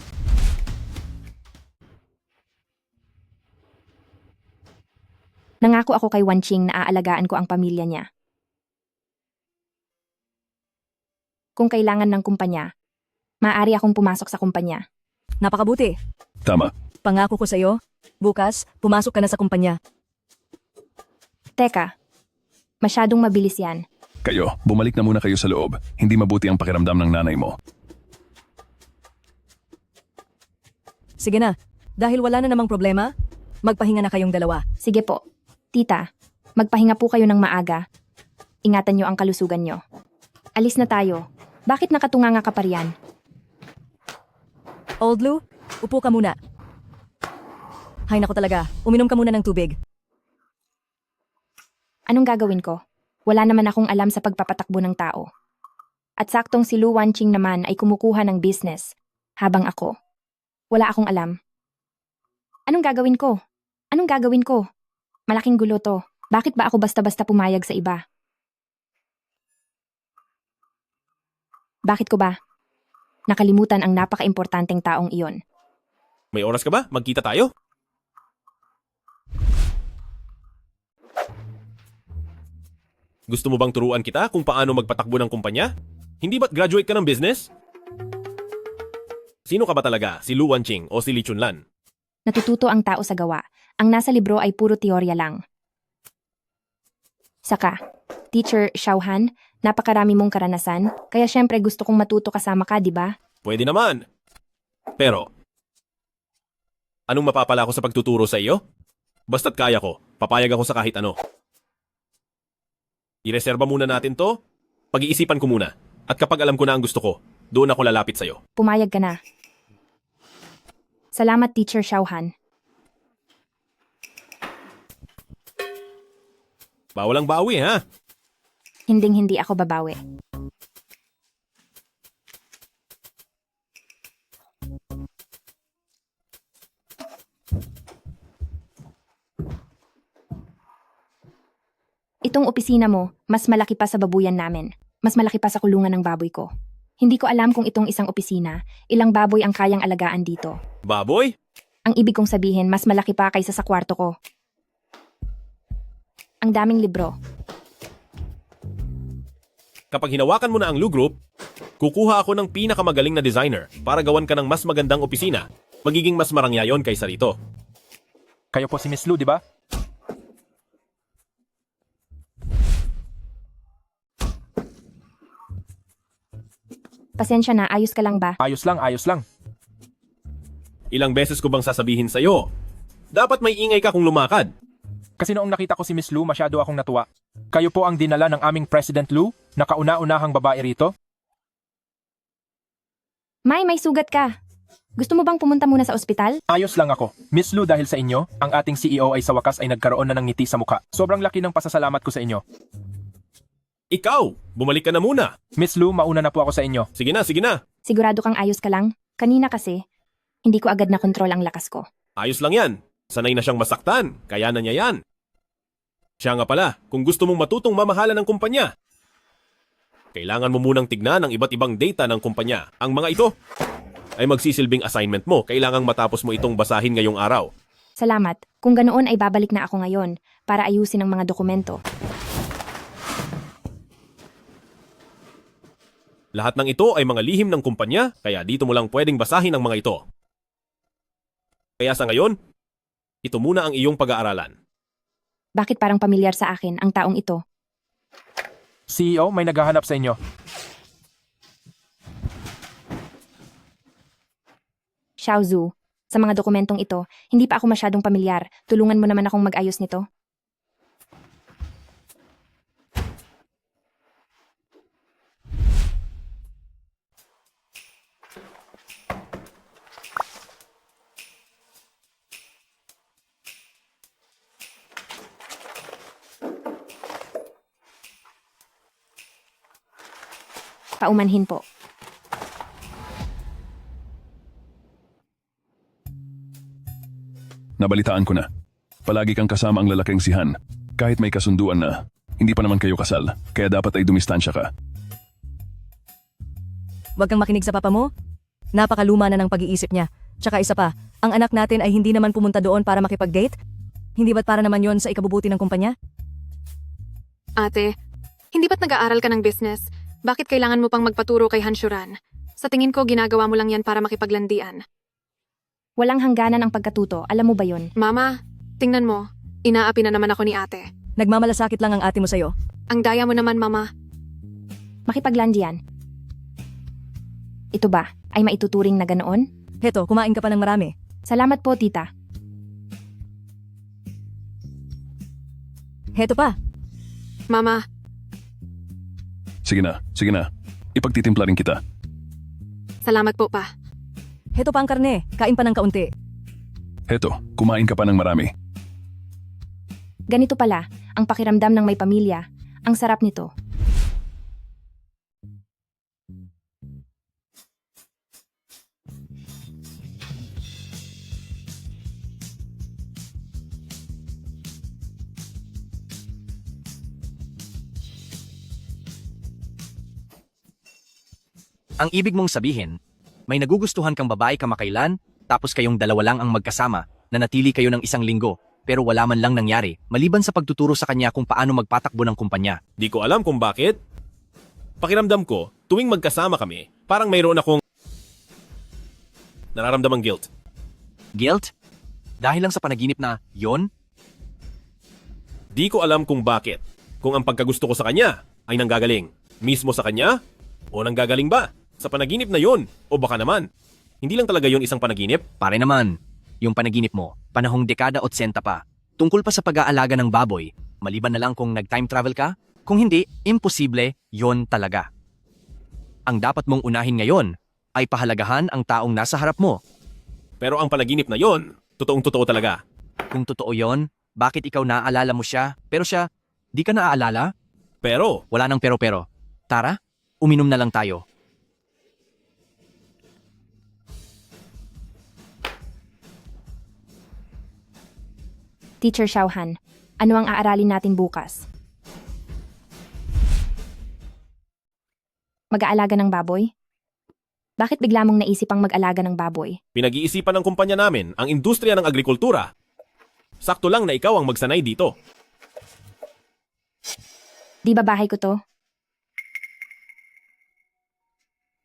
Nangako ako kay Wanching na aalagaan ko ang pamilya niya. Kung kailangan ng kumpanya, maaari akong pumasok sa kumpanya. Napakabuti. Tama. Pangako ko sa'yo, bukas, pumasok ka na sa kumpanya. Teka, masyadong mabilis yan. Kayo, bumalik na muna kayo sa loob. Hindi mabuti ang pakiramdam ng nanay mo. Sige na, dahil wala na namang problema, magpahinga na kayong dalawa. Sige po. Tita, magpahinga po kayo ng maaga. Ingatan niyo ang kalusugan niyo. Alis na tayo. Bakit nakatunganga ka pa riyan? Old Lou, upo ka muna. Hay nako talaga, uminom ka muna ng tubig. Anong gagawin ko? Wala naman akong alam sa pagpapatakbo ng tao. At saktong si Lu Wanching naman ay kumukuha ng business, habang ako, wala akong alam. Anong gagawin ko? Anong gagawin ko? Malaking gulo to. Bakit ba ako basta-basta pumayag sa iba? Bakit ko ba? Nakalimutan ang napaka-importanteng taong iyon. May oras ka ba? Magkita tayo? Gusto mo bang turuan kita kung paano magpatakbo ng kumpanya? Hindi ba't graduate ka ng business? Sino ka ba talaga? Si Lu Wanching o si Li Chunlan? Natututo ang tao sa gawa. Ang nasa libro ay puro teorya lang. Saka, Teacher Xiaohan, napakarami mong karanasan, kaya syempre gusto kong matuto kasama ka, di ba? Pwede naman. Pero, anong mapapala ko sa pagtuturo sa iyo? Basta't kaya ko, papayag ako sa kahit ano. Ireserba muna natin to, pag-iisipan ko muna, at kapag alam ko na ang gusto ko, doon ako lalapit sa'yo. Pumayag ka na. Salamat, Teacher Xiaohan. Bawal ang bawi, ha? Hinding-hindi ako babawi. Itong opisina mo, mas malaki pa sa babuyan namin. Mas malaki pa sa kulungan ng baboy ko. Hindi ko alam kung itong isang opisina, ilang baboy ang kayang alagaan dito. Baboy? Ang ibig kong sabihin, mas malaki pa kaysa sa kwarto ko. Ang daming libro. Kapag hinawakan mo na ang Lu Group, kukuha ako ng pinakamagaling na designer para gawan ka ng mas magandang opisina. Magiging mas marangya yon kaysa rito. Kayo po si Miss Lu, di ba? Pasensya na, ayos ka lang ba? Ayos lang, ayos lang. Ilang beses ko bang sasabihin sa'yo? Dapat may ingay ka kung lumakad. Kasi noong nakita ko si Miss Lu, masyado akong natuwa. Kayo po ang dinala ng aming President Lu, na kauna-unahang babae rito. May sugat ka. Gusto mo bang pumunta muna sa ospital? Ayos lang ako. Miss Lu, dahil sa inyo, ang ating CEO ay sa wakas ay nagkaroon na ng ngiti sa mukha. Sobrang laki ng pasasalamat ko sa inyo. Ikaw, bumalik ka na muna. Miss Lu, mauna na po ako sa inyo. Sige na, sige na. Sigurado kang ayos ka lang? Kanina kasi, hindi ko agad na kontrol ang lakas ko. Ayos lang yan. Sanay na siyang masaktan, kaya na niya yan. Siya nga pala, kung gusto mong matutong mamahala ng kumpanya, kailangan mo munang tignan ang iba't ibang data ng kumpanya. Ang mga ito ay magsisilbing assignment mo. Kailangang matapos mo itong basahin ngayong araw. Salamat. Kung ganoon ay babalik na ako ngayon para ayusin ang mga dokumento. Lahat ng ito ay mga lihim ng kumpanya, kaya dito mo lang pwedeng basahin ang mga ito. Kaya sa ngayon, ito muna ang iyong pag-aaralan. Bakit parang pamilyar sa akin ang taong ito? CEO, may naghahanap sa inyo. Xiao Zhu, sa mga dokumentong ito, hindi pa ako masyadong pamilyar. Tulungan mo naman akong mag-ayos nito. Paumanhin po. Nabalitaan ko na. Palagi kang kasama ang lalaking si Han. Kahit may kasunduan na, hindi pa naman kayo kasal, kaya dapat ay dumistansya ka. Huwag kang makinig sa papa mo. Napakaluma na ng pag-iisip niya. Tsaka isa pa, ang anak natin ay hindi naman pumunta doon para makipag-date? Hindi ba't para naman yon sa ikabubuti ng kumpanya? Ate, hindi ba't nag-aaral ka ng business? Bakit kailangan mo pang magpaturo kay Hanshuran? Sa tingin ko, ginagawa mo lang yan para makipaglandian. Walang hangganan ang pagkatuto, alam mo ba yun? Mama, tingnan mo. Inaapi na naman ako ni ate. Nagmamalasakit lang ang ate mo sa'yo. Ang daya mo naman, Mama. Makipaglandian. Ito ba, ay maituturing na ganoon? Heto, kumain ka pa ng marami. Salamat po, tita. Heto pa. Mama, Sige na. Ipagtitimpla rin kita. salamat po pa. Heto pa ang karne. Kain pa ng kaunti. Heto, kumain ka pa ng marami. Ganito pala, ang pakiramdam ng may pamilya. Ang sarap nito. Ang ibig mong sabihin, may nagugustuhan kang babae kamakailan, tapos kayong dalawa lang ang magkasama, nanatili kayo ng 1 linggo, pero wala man lang nangyari, maliban sa pagtuturo sa kanya kung paano magpatakbo ng kumpanya. Di ko alam kung bakit. Pakiramdam ko, tuwing magkasama kami, parang mayroon akong nararamdamang guilt. Guilt? Dahil lang sa panaginip na yon? Di ko alam kung bakit. Kung ang pagkagusto ko sa kanya ay nanggagaling mismo sa kanya o nanggagaling ba sa panaginip na yon o baka naman hindi lang talaga yon isang panaginip. Pare naman, yung panaginip mo, panahong dekada 80 pa, tungkol pa sa pag-aalaga ng baboy, maliban na lang kung nag-time travel ka, kung hindi, imposible, yon talaga. Ang dapat mong unahin ngayon ay pahalagahan ang taong nasa harap mo. Pero ang panaginip na yon, totoong-totoo talaga. Kung totoo yon, bakit ikaw naaalala mo siya, pero siya, di ka naaalala? Pero, wala nang pero-pero. Tara, uminom na lang tayo. Teacher Xiaohan, ano ang aaralin natin bukas? Mag-aalaga ng baboy? Bakit bigla mong naisip ang mag-alaga ng baboy? pinag-iisipan ng kumpanya namin ang industriya ng agrikultura. Sakto lang na ikaw ang magsanay dito. Di ba bahay ko to?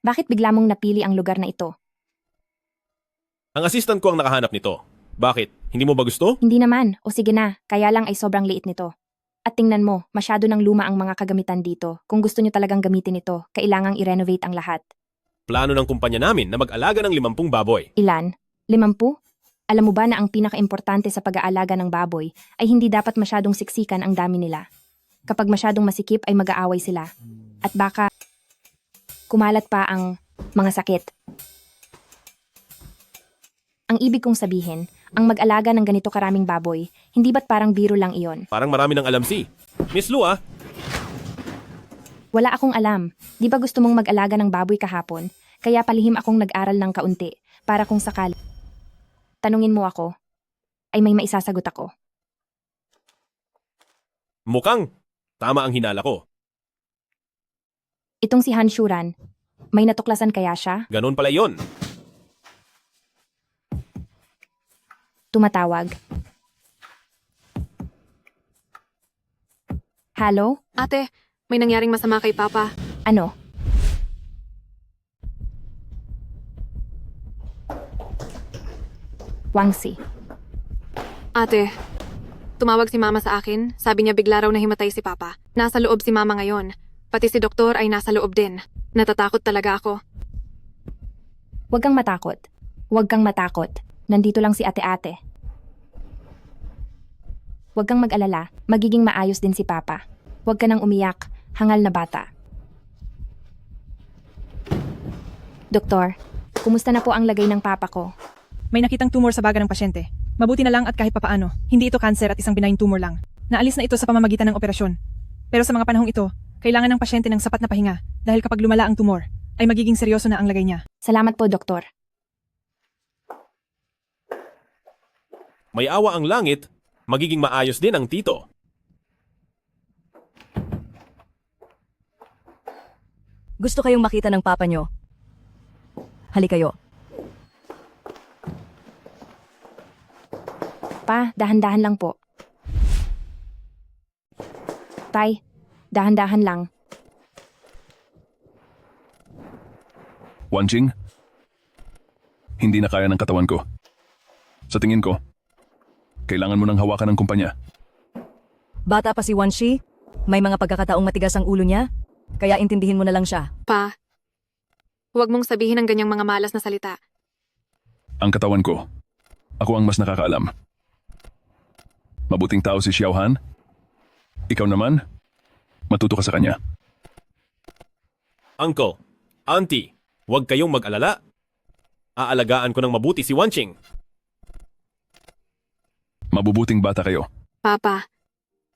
Bakit bigla mong napili ang lugar na ito? Ang assistant ko ang nakahanap nito. Bakit? Hindi mo ba gusto? Hindi naman, o sige na, kaya lang ay sobrang liit nito. At tingnan mo, masyado ng luma ang mga kagamitan dito. Kung gusto nyo talagang gamitin ito, kailangang i-renovate ang lahat. Plano ng kumpanya namin na mag-alaga ng 50 baboy. Ilan? 50? Alam mo ba na ang pinaka-importante sa pag-aalaga ng baboy ay hindi dapat masyadong siksikan ang dami nila. Kapag masyadong masikip ay mag-aaway sila. At baka kumalat pa ang mga sakit. Ang ibig kong sabihin, ang mag-alaga ng ganito karaming baboy, hindi ba't parang biro lang iyon? Parang marami ng alam si. Miss Lu ah, Wala akong alam. Di ba gusto mong mag-alaga ng baboy kahapon? Kaya palihim akong nag-aral ng kaunti, para kung sakali. Tanungin mo ako, ay may maisasagot ako. mukhang tama ang hinala ko. Itong si Hanshuran, may natuklasan kaya siya? Ganon pala yon. Tumatawag. Hello? Ate, may nangyaring masama kay Papa. Ano? Wangsi. Ate, tumawag si Mama sa akin. Sabi niya bigla raw nahimatay si Papa. Nasa loob si Mama ngayon. Pati si Doktor ay nasa loob din. Natatakot talaga ako. Huwag kang matakot. Huwag kang matakot. Nandito lang si ate-ate. Huwag kang mag-alala. Magiging maayos din si Papa. Huwag ka nang umiyak. Hangal na bata. Doktor, kumusta na po ang lagay ng Papa ko? May nakitang tumor sa baga ng pasyente. Mabuti na lang at kahit papaano, hindi ito cancer at isang benign tumor lang. Naalis na ito sa pamamagitan ng operasyon. Pero sa mga panahong ito, kailangan ng pasyente ng sapat na pahinga. Dahil kapag lumala ang tumor, ay magiging seryoso na ang lagay niya. Salamat po, Doktor. May awa ang langit, magiging maayos din ang tito. Gusto kayong makita ng papa nyo. Hali kayo. Pa, dahan-dahan lang po. Tay, dahan-dahan lang. Wanjing? Hindi na kaya ng katawan ko. Sa tingin ko, kailangan mo nang hawakan ng kumpanya. Bata pa si Wanshi, may mga pagkakataong matigas ang ulo niya, kaya intindihin mo na lang siya. Pa, huwag mong sabihin ang ganyang mga malas na salita. Ang katawan ko, ako ang mas nakakaalam. Mabuting tao si Xiaohan. Ikaw naman, matuto ka sa kanya. Uncle, auntie, huwag kayong mag-alala. Aalagaan ko ng mabuti si Wanching. Mabubuting bata kayo. Papa,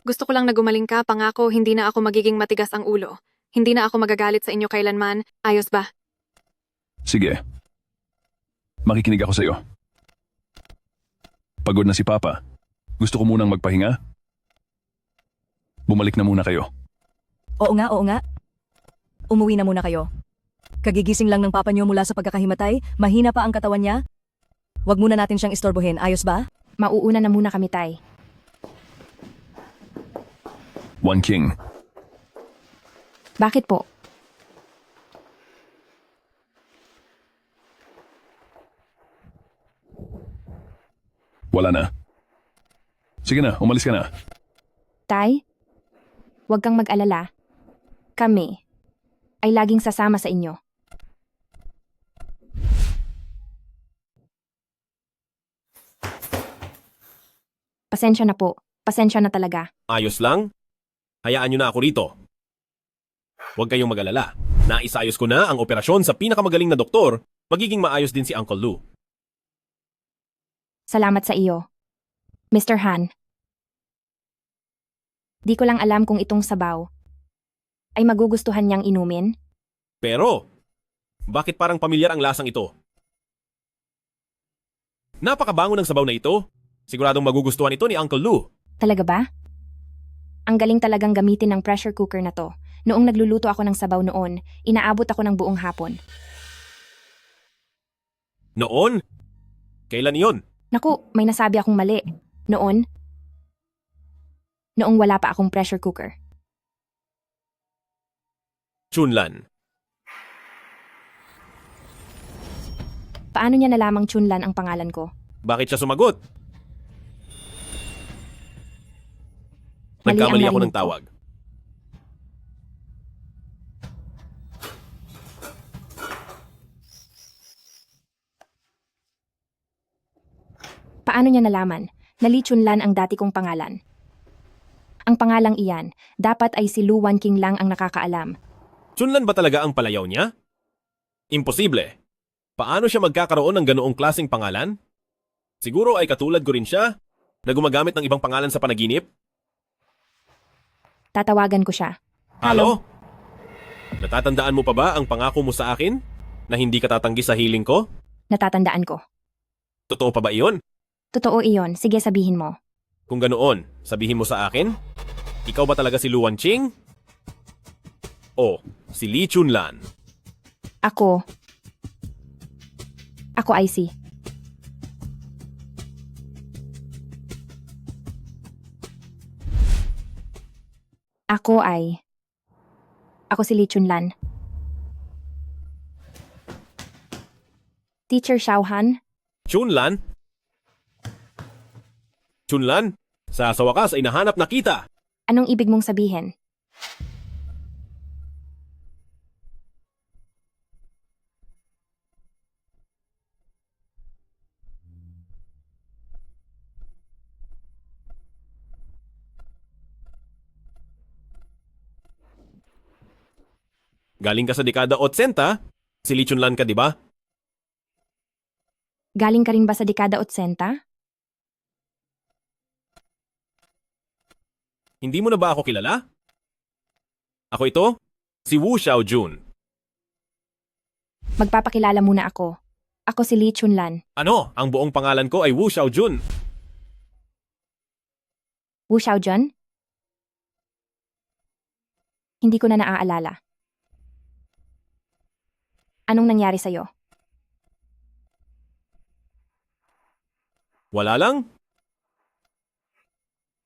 gusto ko lang na gumaling ka, pangako hindi na ako magiging matigas ang ulo. Hindi na ako magagalit sa inyo kailanman, ayos ba? Sige. Makikinig ako sa iyo. Pagod na si Papa. Gusto ko munang magpahinga. Bumalik na muna kayo. Oo nga, oo nga. Umuwi na muna kayo. Kagigising lang ng papa niyo mula sa pagkakahimatay, mahina pa ang katawan niya. Huwag muna natin siyang istorbohin, ayos ba? Mauuna na muna kami, Tay. Wanqing, Bakit po? wala na. Sige na, umalis ka na. Tay, huwag kang mag-alala. Kami ay laging sasama sa inyo. Pasensya na po. Pasensya na talaga. Ayos lang? Hayaan nyo na ako rito. Huwag kayong mag-alala. Naisayos ko na ang operasyon sa pinakamagaling na doktor. Magiging maayos din si Uncle Lou. Salamat sa iyo, Mr. Han. Di ko lang alam kung itong sabaw ay magugustuhan niyang inumin. Pero, bakit parang pamilyar ang lasang ito? Napakabango ng sabaw na ito. Siguradong magugustuhan ito ni Uncle Lou. Talaga ba? Ang galing talagang gamitin ng pressure cooker na to. Noong nagluluto ako ng sabaw noon, inaabot ako ng buong hapon. Noon? Kailan iyon? Naku, may nasabi akong mali. Noon wala pa akong pressure cooker. Chunlan. Paano niya nalamang Chunlan ang pangalan ko? Bakit siya sumagot? Mali ang Nagkamali ako narinig ng ko. tawag. Paano niya nalaman na Li Chunlan ang dati kong pangalan? Ang pangalang iyan, dapat ay si Lu Wanqing lang ang nakakaalam. Chunlan ba talaga ang palayaw niya? Imposible. Paano siya magkakaroon ng ganoong klaseng pangalan? Siguro ay katulad ko rin siya na gumagamit ng ibang pangalan sa panaginip? Tatawagan ko siya. Halo? Natatandaan mo pa ba ang pangako mo sa akin na hindi ka tatanggi sa hiling ko? Natatandaan ko. Totoo pa ba iyon? Totoo iyon, sige sabihin mo. Kung ganoon, sabihin mo sa akin, ikaw ba talaga si Lu Wanqing? O si Li Chunlan? Ako ay si. Ako si Li Chunlan. Teacher Xiaohan? Chunlan? Chunlan, sa wakas ay nahanap na kita. Anong ibig mong sabihin? Galing ka sa dekada 80, si Li Chunlan ka, di ba? Galing ka rin ba sa dekada 80? Hindi mo na ba ako kilala? Ako ito, Si Wu Xiaojun. Magpapakilala muna ako. Ako si Lee Chunlan. Ano? Ang buong pangalan ko ay Wu Xiaojun. Wu Xiaojun? Hindi ko na naaalala. Anong nangyari sa'yo? Wala lang?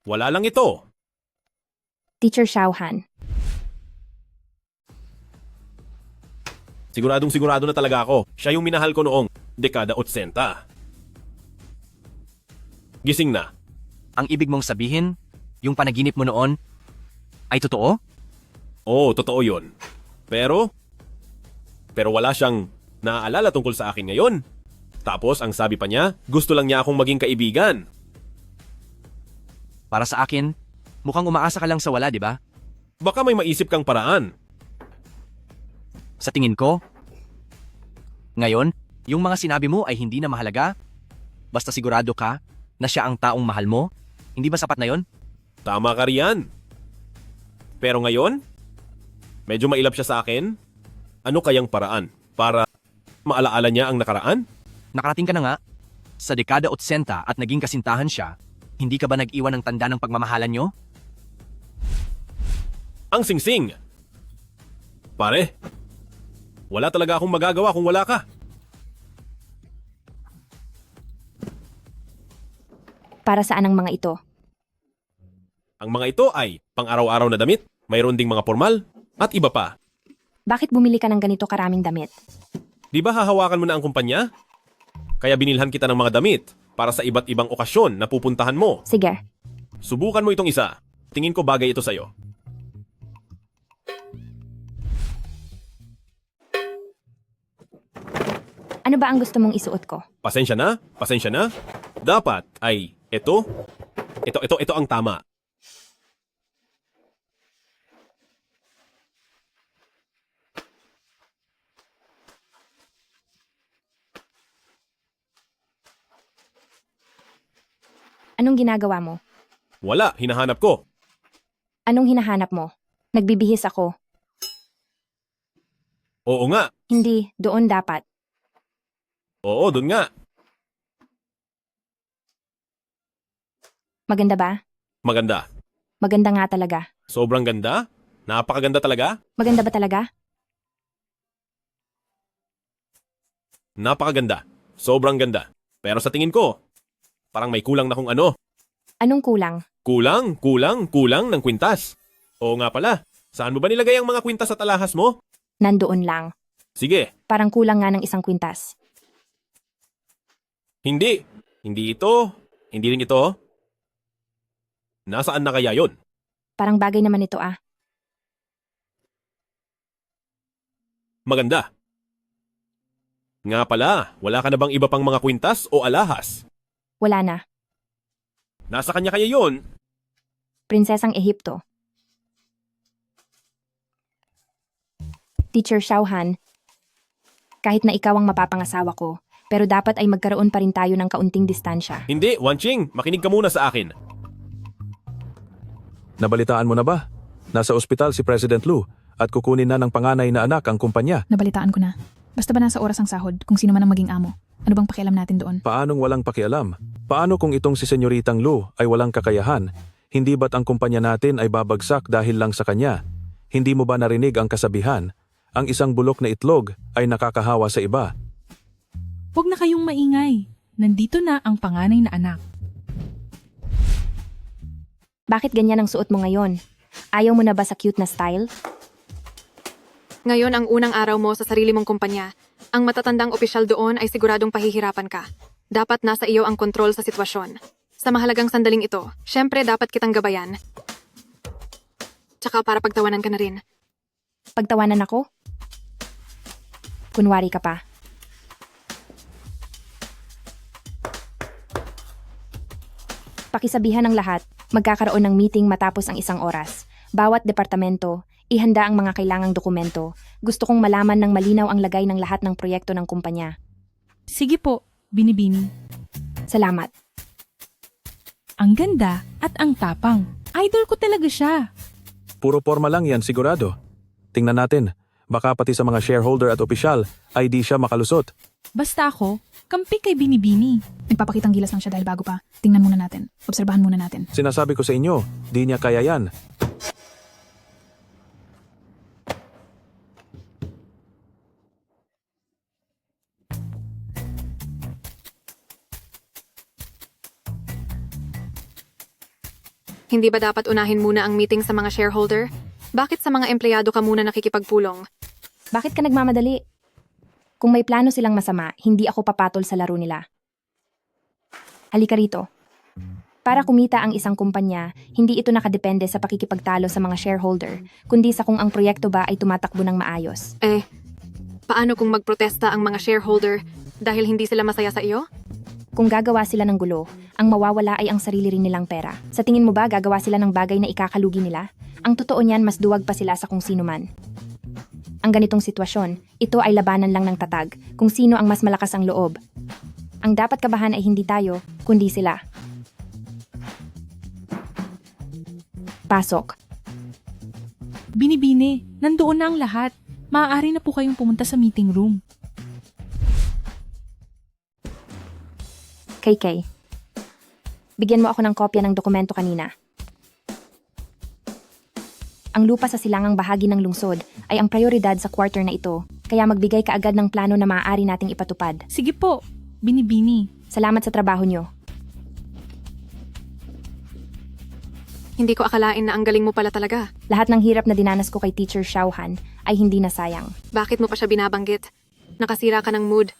Wala lang ito. Teacher Xiaohan. Siguradong sigurado na talaga ako. Siya yung minahal ko noong dekada 80. Gising na. Ang ibig mong sabihin, yung panaginip mo noon, ay totoo? Oo, totoo yun. Pero wala siyang naaalala tungkol sa akin ngayon. Tapos ang sabi pa niya, gusto lang niya akong maging kaibigan. Para sa akin, mukhang umaasa ka lang sa wala, di ba? Baka may maisip kang paraan. Sa tingin ko, ngayon, yung mga sinabi mo ay hindi na mahalaga. Basta sigurado ka na siya ang taong mahal mo. Hindi ba sapat na yon? Tama ka riyan. Pero ngayon, medyo mailap siya sa akin. Ano kayang paraan para maalaala niya ang nakaraan? Nakarating ka na nga sa dekada 80 at naging kasintahan siya. Hindi ka ba nag-iwan ng tanda ng pagmamahalan nyo? Ang singsing. Pare, wala talaga akong magagawa kung wala ka. Para saan ang mga ito? Ang mga ito ay pang-araw-araw na damit, mayroon ding mga formal, at iba pa. Bakit bumili ka ng ganito karaming damit? Di ba hahawakan mo na ang kumpanya? Kaya binilhan kita ng mga damit para sa iba't ibang okasyon na pupuntahan mo. Sige. Subukan mo itong isa. Tingin ko bagay ito sa'yo. Ano ba ang gusto mong isuot ko? Pasensya na, pasensya na. Dapat ay ito ang tama. Anong ginagawa mo? Wala, hinahanap ko. Anong hinahanap mo? Nagbibihis ako. Oo nga. Hindi, doon dapat. Oo, dun nga. Maganda ba? Maganda. Maganda nga talaga. Sobrang ganda? Napakaganda talaga? Maganda ba talaga? Napakaganda. Sobrang ganda. Pero sa tingin ko, parang may kulang na kung ano. Anong kulang? Kulang ng kwintas. Oo nga pala. Saan mo ba nilagay ang mga kwintas at alahas mo? Nandoon lang. Sige. Parang kulang nga ng isang kwintas. Hindi. Hindi ito. Hindi rin ito. Nasaan na kaya yon? Parang bagay naman ito ah. Maganda. Nga pala, wala ka na bang iba pang mga kwintas o alahas? Wala na. Nasa kanya kaya yon? Prinsesang Ehipto. Teacher Xiaohan, kahit na ikaw ang mapapangasawa ko, pero dapat ay magkaroon pa rin tayo ng kaunting distansya. Hindi, Wanching. Makinig ka muna sa akin. Nabalitaan mo na ba? Nasa ospital si President Lu at kukunin na ng panganay na anak ang kumpanya. Nabalitaan ko na. Basta ba nasa oras ang sahod kung sino man ang maging amo? Ano bang pakialam natin doon? Paanong walang pakialam? Paano kung itong si Senyoritang Lu ay walang kakayahan? Hindi ba't ang kumpanya natin ay babagsak dahil lang sa kanya? Hindi mo ba narinig ang kasabihan? Ang isang bulok na itlog ay nakakahawa sa iba. Huwag na kayong maingay. Nandito na ang panganay na anak. Bakit ganyan ang suot mo ngayon? Ayaw mo na ba sa cute na style? Ngayon ang unang araw mo sa sarili mong kumpanya. Ang matatandang opisyal doon ay siguradong pahihirapan ka. Dapat nasa iyo ang kontrol sa sitwasyon. Sa mahalagang sandaling ito, syempre dapat kitang gabayan. Tsaka para pagtawanan ka na rin. Pagtawanan ako? Kunwari ka pa. Pakisabihan ng lahat, magkakaroon ng meeting matapos ang 1 oras. Bawat departamento, ihanda ang mga kailangang dokumento. Gusto kong malaman ng malinaw ang lagay ng lahat ng proyekto ng kumpanya. Sige po, Binibini. Salamat. Ang ganda at ang tapang. Idol ko talaga siya. Puro forma lang yan sigurado. Tingnan natin. Baka pati sa mga shareholder at opisyal ay di siya makalusot. Basta ako, kampi kay Binibini. Nagpapakitang gilas lang siya dahil bago pa. Tingnan muna natin. Obserbahan muna natin. Sinasabi ko sa inyo, di niya kaya yan. Hindi ba dapat unahin muna ang meeting sa mga shareholder? Bakit sa mga empleyado ka muna nakikipagpulong? Bakit ka nagmamadali? Kung may plano silang masama, hindi ako papatol sa laro nila. Halika rito. Para kumita ang isang kumpanya, hindi ito nakadepende sa pakikipagtalo sa mga shareholder, kundi sa kung ang proyekto ba ay tumatakbo ng maayos. Paano kung magprotesta ang mga shareholder dahil hindi sila masaya sa iyo? Kung gagawa sila ng gulo, ang mawawala ay ang sarili rin nilang pera. Sa tingin mo ba gagawa sila ng bagay na ikakalugi nila? Ang totoo niyan, mas duwag pa sila sa kung sino man. Ang ganitong sitwasyon, ito ay labanan lang ng tatag, kung sino ang mas malakas ang loob. Ang dapat kabahan ay hindi tayo, kundi sila. Pasok. Binibini, nandoon na ang lahat. Maaari na po kayong pumunta sa meeting room. KK. Bigyan mo ako ng kopya ng dokumento kanina. Ang lupa sa silangang bahagi ng lungsod ay ang prioridad sa quarter na ito, kaya magbigay ka agad ng plano na maaari nating ipatupad. Sige po, Binibini. Salamat sa trabaho nyo. Hindi ko akalain na ang galing mo pala talaga. Lahat ng hirap na dinanas ko kay Teacher Xiaohan ay hindi nasayang. Bakit mo pa siya binabanggit? Nakasira ka ng mood.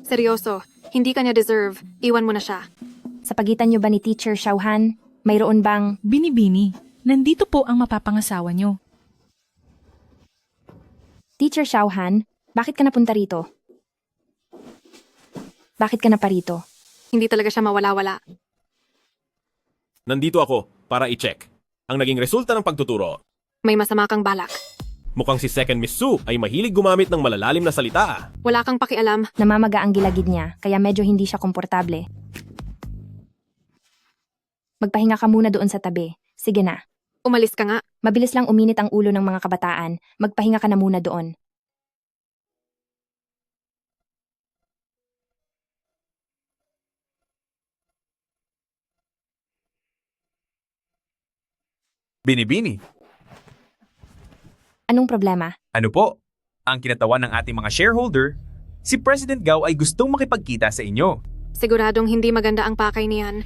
Seryoso, hindi ka niya deserve. Iwan mo na siya. Sa pagitan nyo ba ni Teacher Xiaohan, mayroon bang... Binibini, nandito po ang mapapangasawa nyo. Teacher Xiaohan, bakit ka napunta rito? Bakit ka na pa rito? Hindi talaga siya mawala-wala. Nandito ako para i-check ang naging resulta ng pagtuturo. May masama kang balak. Mukhang si Second Miss Su ay mahilig gumamit ng malalalim na salita. Wala kang pakialam. Namamaga ang gilagid niya, kaya medyo hindi siya komportable. Magpahinga ka muna doon sa tabi. Sige na. Umalis ka nga. Mabilis lang uminit ang ulo ng mga kabataan. Magpahinga ka na muna doon. Binibini, Anong problema? ano po? Ang kinatawan ng ating mga shareholder, si President Gao ay gustong makipagkita sa inyo. Siguradong hindi maganda ang pakay niyan.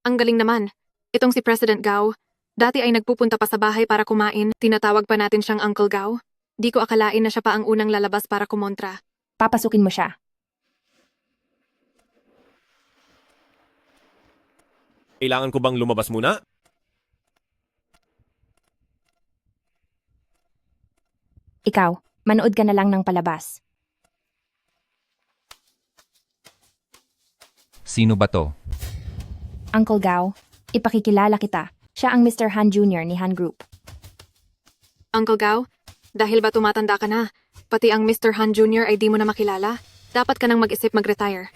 Ang galing naman. Itong si President Gao, dati ay nagpupunta pa sa bahay para kumain. Tinatawag pa natin siyang Uncle Gao. Di ko akalain na siya pa ang unang lalabas para kumontra. Papasukin mo siya. Kailangan ko bang lumabas muna? Ikaw, manood ka na lang ng palabas. Sino ba to? Uncle Gao, ipakikilala kita. Siya ang Mr. Han Jr. ni Han Group. Uncle Gao, dahil ba tumatanda ka na, pati ang Mr. Han Jr. ay di mo na makilala, dapat ka nang mag-isip mag-retire.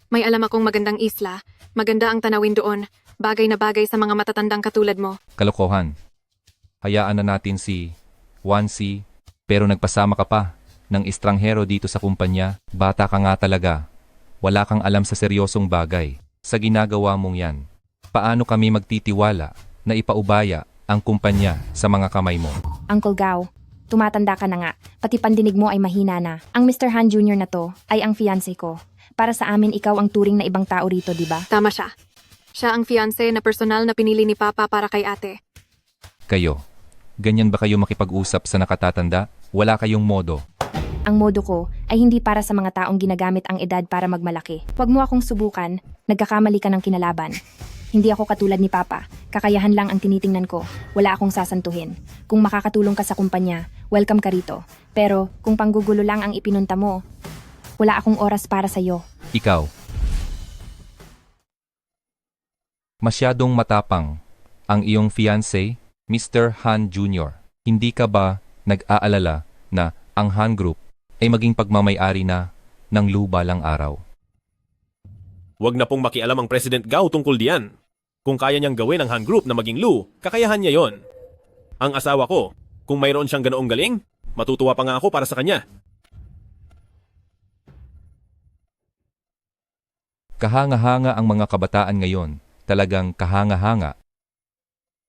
May alam akong magandang isla, maganda ang tanawin doon, bagay na bagay sa mga matatandang katulad mo. Kalokohan. Hayaan na natin si Wansi, pero nagpasama ka pa ng estranghero dito sa kumpanya. Bata ka nga talaga. Wala kang alam sa seryosong bagay. Sa ginagawa mong yan, paano kami magtitiwala na ipaubaya ang kumpanya sa mga kamay mo? Uncle Gao, tumatanda ka na nga, pati pandinig mo ay mahina na. Ang Mr. Han Jr. na to ay ang fiancé ko. Para sa amin, ikaw ang turing na ibang tao rito, di ba? Tama siya. Siya ang fiancé na personal na pinili ni Papa para kay ate. Kayo, ganyan ba kayo makipag-usap sa nakatatanda? Wala kayong modo. Ang modo ko ay hindi para sa mga taong ginagamit ang edad para magmalaki. Huwag mo akong subukan, nagkakamali ka ng kinalaban. Hindi ako katulad ni Papa, kakayahan lang ang tinitingnan ko, wala akong sasantuhin. Kung makakatulong ka sa kumpanya, welcome ka rito. Pero kung panggugulo lang ang ipinunta mo, wala akong oras para sa'yo. Ikaw. Masyadong matapang ang iyong fiancé, Mr. Han Jr. Hindi ka ba nag-aalala na ang Han Group ay maging pagmamay-ari na ng lubalang araw? Huwag na pong makialam ang President Gao tungkol diyan. Kung kaya niyang gawin ang Han Group na maging Lu, kakayahan niya yon. Ang asawa ko, kung mayroon siyang ganoong galing, matutuwa pa nga ako para sa kanya. Kahanga-hanga ang mga kabataan ngayon, talagang kahanga-hanga.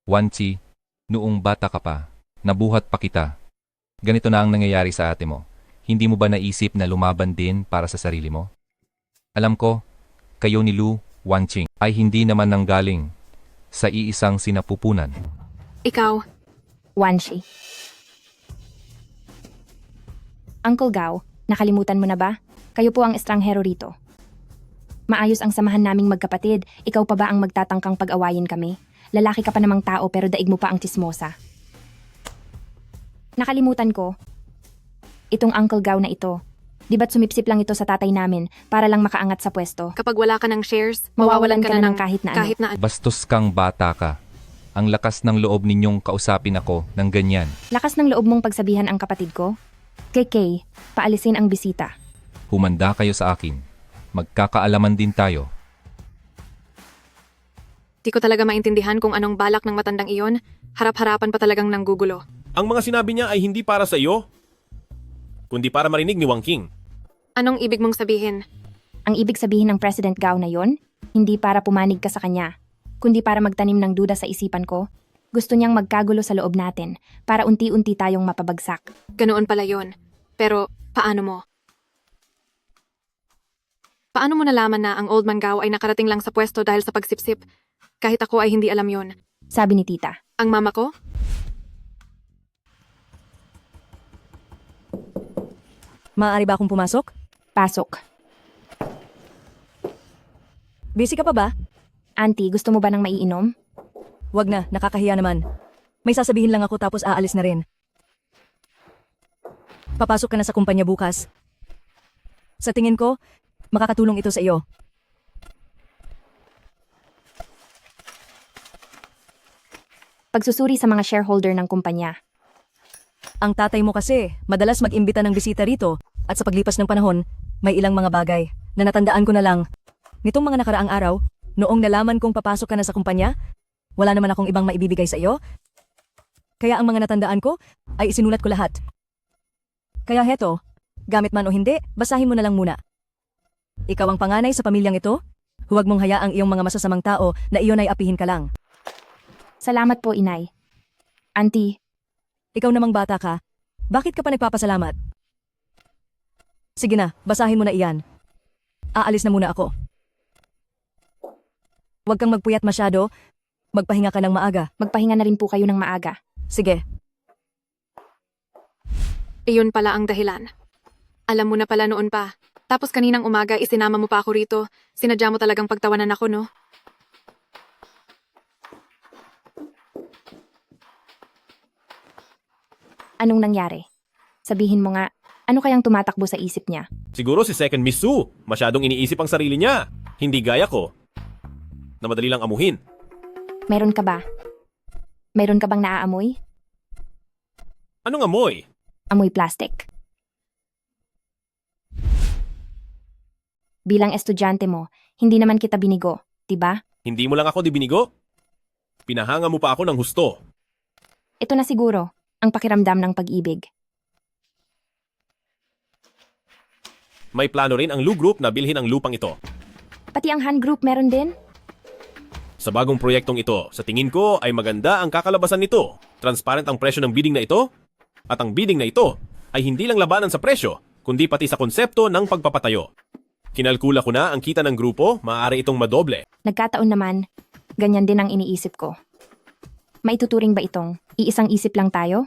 Wanchi, noong bata ka pa, nabuhat pa kita. Ganito na ang nangyayari sa ate mo. Hindi mo ba naisip na lumaban din para sa sarili mo? Alam ko, kayo ni Lu, Wanching, ay hindi naman nanggaling sa iisang sinapupunan. Ikaw, Wanshi. Uncle Gao, nakalimutan mo na ba? Kayo po ang estranghero rito. Maayos ang samahan naming magkapatid. Ikaw pa ba ang magtatangkang pag-awayin kami? Lalaki ka pa namang tao pero daig mo pa ang tismosa. Nakalimutan ko. Itong Uncle Gao na ito. Di ba't sumipsip lang ito sa tatay namin para lang makaangat sa pwesto? kapag wala ka ng shares, Mawawalan ka na ng kahit na ano. Bastos kang bata ka. Ang lakas ng loob ninyong kausapin ako ng ganyan. Lakas ng loob mong pagsabihan ang kapatid ko? KK, paalisin ang bisita. Humanda kayo sa akin. Magkakaalaman din tayo. Di ko talaga maintindihan kung anong balak ng matandang iyon. Harap-harapan pa talagang nanggugulo. Ang mga sinabi niya ay hindi para sa iyo, kundi para marinig ni Wang King. Anong ibig mong sabihin? Ang ibig sabihin ng President Gao na yon, hindi para pumanig ka sa kanya, kundi para magtanim ng duda sa isipan ko. Gusto niyang magkagulo sa loob natin para unti-unti tayong mapabagsak. Ganoon pala yon. Pero paano mo? Paano mo nalaman na ang Old Man Gao ay nakarating lang sa pwesto dahil sa pagsipsip? Kahit ako ay hindi alam yon. Sabi ni tita. Ang mama ko? Maaari ba akong pumasok? Pasok. Busy ka pa ba? Auntie, gusto mo ba ng maiinom? Wag na, nakakahiya naman. May sasabihin lang ako tapos aalis na rin. Papasok ka na sa kumpanya bukas. Sa tingin ko, makakatulong ito sa iyo. Pagsusuri sa mga shareholder ng kumpanya. Ang tatay mo kasi, madalas mag-imbita ng bisita rito at sa paglipas ng panahon, may ilang mga bagay na natandaan ko na lang. Nitong mga nakaraang araw, noong nalaman kong papasok ka na sa kumpanya, wala naman akong ibang maibibigay sa iyo. Kaya ang mga natandaan ko ay isinulat ko lahat. Kaya heto, gamit man o hindi, basahin mo na lang muna. Ikaw ang panganay sa pamilyang ito, huwag mong hayaang iyong mga masasamang tao na iyon ay apihin ka lang. Salamat po, inay. Auntie, Ikaw namang bata ka, bakit ka pa nagpapasalamat? Sige na, basahin mo na iyan. Aalis na muna ako. Huwag kang magpuyat masyado, magpahinga ka ng maaga. magpahinga na rin po kayo ng maaga. Sige. Iyon pala ang dahilan. Alam mo na pala noon pa. Tapos kaninang umaga isinama mo pa ako rito. Sinadya mo talagang pagtawanan ako, no? Anong nangyari? Sabihin mo nga, ano kayang tumatakbo sa isip niya? Siguro si Second Miss Su, masyadong iniisip ang sarili niya. Hindi gaya ko, na madali lang amuhin. Meron ka ba? Meron ka bang naaamoy? Anong amoy? Amoy plastic. Bilang estudyante mo, hindi naman kita binigo, diba? Hindi mo lang ako dibinigo? Pinahanga mo pa ako ng husto. Ito na siguro, ang pakiramdam ng pag-ibig. May plano rin ang Lu Group na bilhin ang lupang ito. Pati ang Han Group meron din? Sa bagong proyektong ito, sa tingin ko ay maganda ang kakalabasan nito. Transparent ang presyo ng bidding na ito. At ang bidding na ito ay hindi lang labanan sa presyo, kundi pati sa konsepto ng pagpapatayo. Kinalkula ko na ang kita ng grupo, maaari itong madoble. Nagkataon naman, ganyan din ang iniisip ko. Maituturing ba itong iisang isip lang tayo?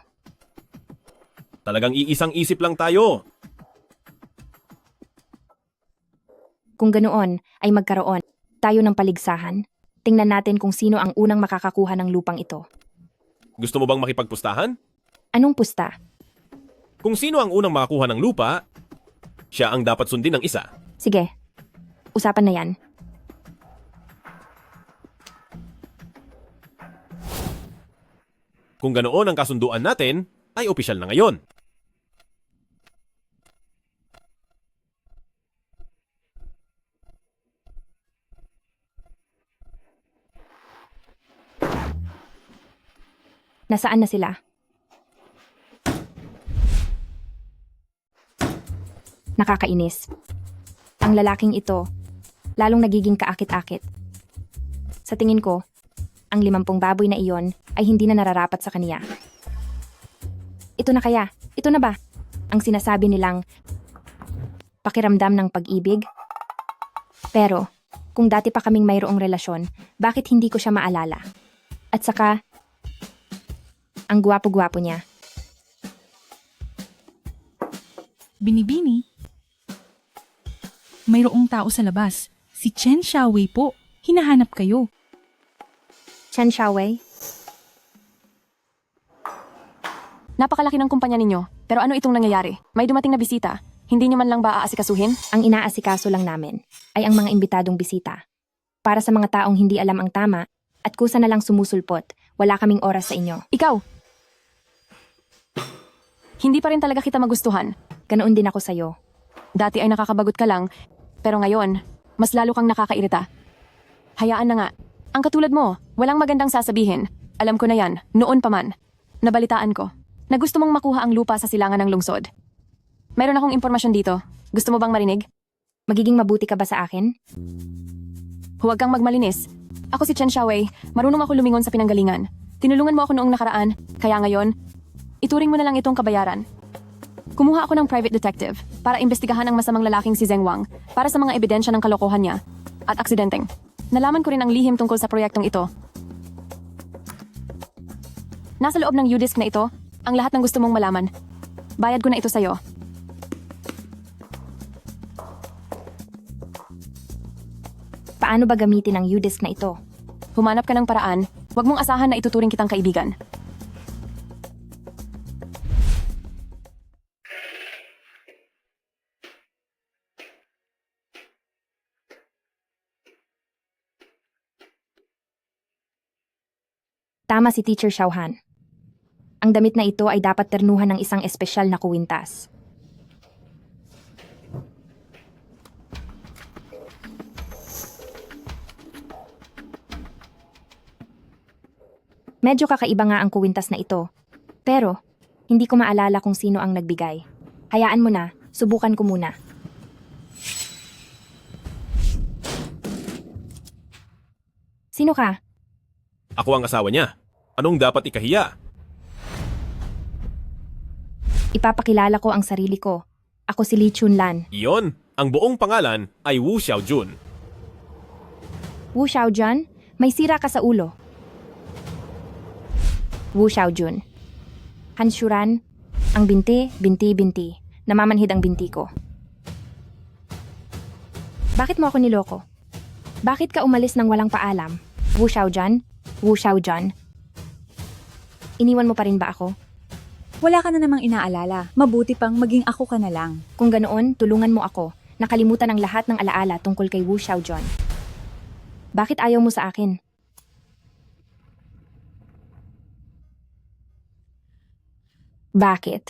Talagang iisang isip lang tayo. Kung ganoon ay magkaroon tayo ng paligsahan, tingnan natin kung sino ang unang makakakuha ng lupang ito. Gusto mo bang makipagpustahan? Anong pusta? Kung sino ang unang makakuha ng lupa, siya ang dapat sundin ng isa. Sige, usapan na yan. Kung ganoon ang kasunduan natin, ay opisyal na ngayon. Nasaan na sila? Nakakainis. Ang lalaking ito, lalong nagiging kaakit-akit. Sa tingin ko, ang 50 baboy na iyon ay hindi na nararapat sa kaniya. Ito na kaya? Ito na ba? Ang sinasabi nilang pakiramdam ng pag-ibig? Pero, kung dati pa kaming mayroong relasyon, bakit hindi ko siya maalala? At saka, ang gwapo-gwapo niya. Binibini. Mayroong tao sa labas. Si Chen Xiaowei po. Hinahanap kayo. Chen Xiaowei? Napakalaki ng kumpanya ninyo, pero ano itong nangyayari? May dumating na bisita. Hindi niyo man lang ba aasikasuhin? Ang inaasikaso lang namin ay ang mga imbitadong bisita. Para sa mga taong hindi alam ang tama at kusa na lang sumusulpot, wala kaming oras sa inyo. Ikaw! Hindi pa rin talaga kita magustuhan. Ganoon din ako sa'yo. Dati ay nakakabagot ka lang, pero ngayon, mas lalo kang nakakairita. Hayaan na nga. Ang katulad mo, walang magandang sasabihin. Alam ko na yan, noon pa man. Nabalitaan ko, na gusto mong makuha ang lupa sa silangan ng lungsod. Mayroon akong impormasyon dito. Gusto mo bang marinig? Magiging mabuti ka ba sa akin? Huwag kang magmalinis. Ako si Chen Xiaowei, marunong ako lumingon sa pinanggalingan. Tinulungan mo ako noong nakaraan, kaya ngayon, ituring mo na lang itong kabayaran. Kumuha ako ng private detective para imbestigahan ang masamang lalaking si Zeng Wang para sa mga ebidensya ng kalokohan niya at aksidenteng. Nalaman ko rin ang lihim tungkol sa proyektong ito. Nasa loob ng U-Disk na ito, ang lahat ng gusto mong malaman. Bayad ko na ito sa'yo. Paano ba gamitin ang U-Disk na ito? Humanap ka ng paraan, huwag mong asahan na ituturing kitang kaibigan. Tama si Teacher Xiaohan. Ang damit na ito ay dapat ternuhan ng isang espesyal na kuwintas. Medyo kakaiba nga ang kuwintas na ito. Pero, hindi ko maalala kung sino ang nagbigay. Hayaan mo na, subukan ko muna. Sino ka? Ako ang asawa niya. Anong dapat ikahiya? Ipapakilala ko ang sarili ko. Ako si Li Chunlan. Iyon, ang buong pangalan ay Wu Xiaojun. Wu Xiaojun, may sira ka sa ulo. Wu Xiaojun. Hanshuran, ang binti, binti. Namamanhid ang binti ko. Bakit mo ako niloko? Bakit ka umalis ng walang paalam? Wu Xiaojun? Wu Xiaojun? Iniwan mo pa rin ba ako? Wala ka na namang inaalala. Mabuti pang maging ako ka na lang. Kung ganoon, tulungan mo ako. Nakalimutan ang lahat ng alaala tungkol kay Wu Xiaojun. Bakit ayaw mo sa akin? Bakit?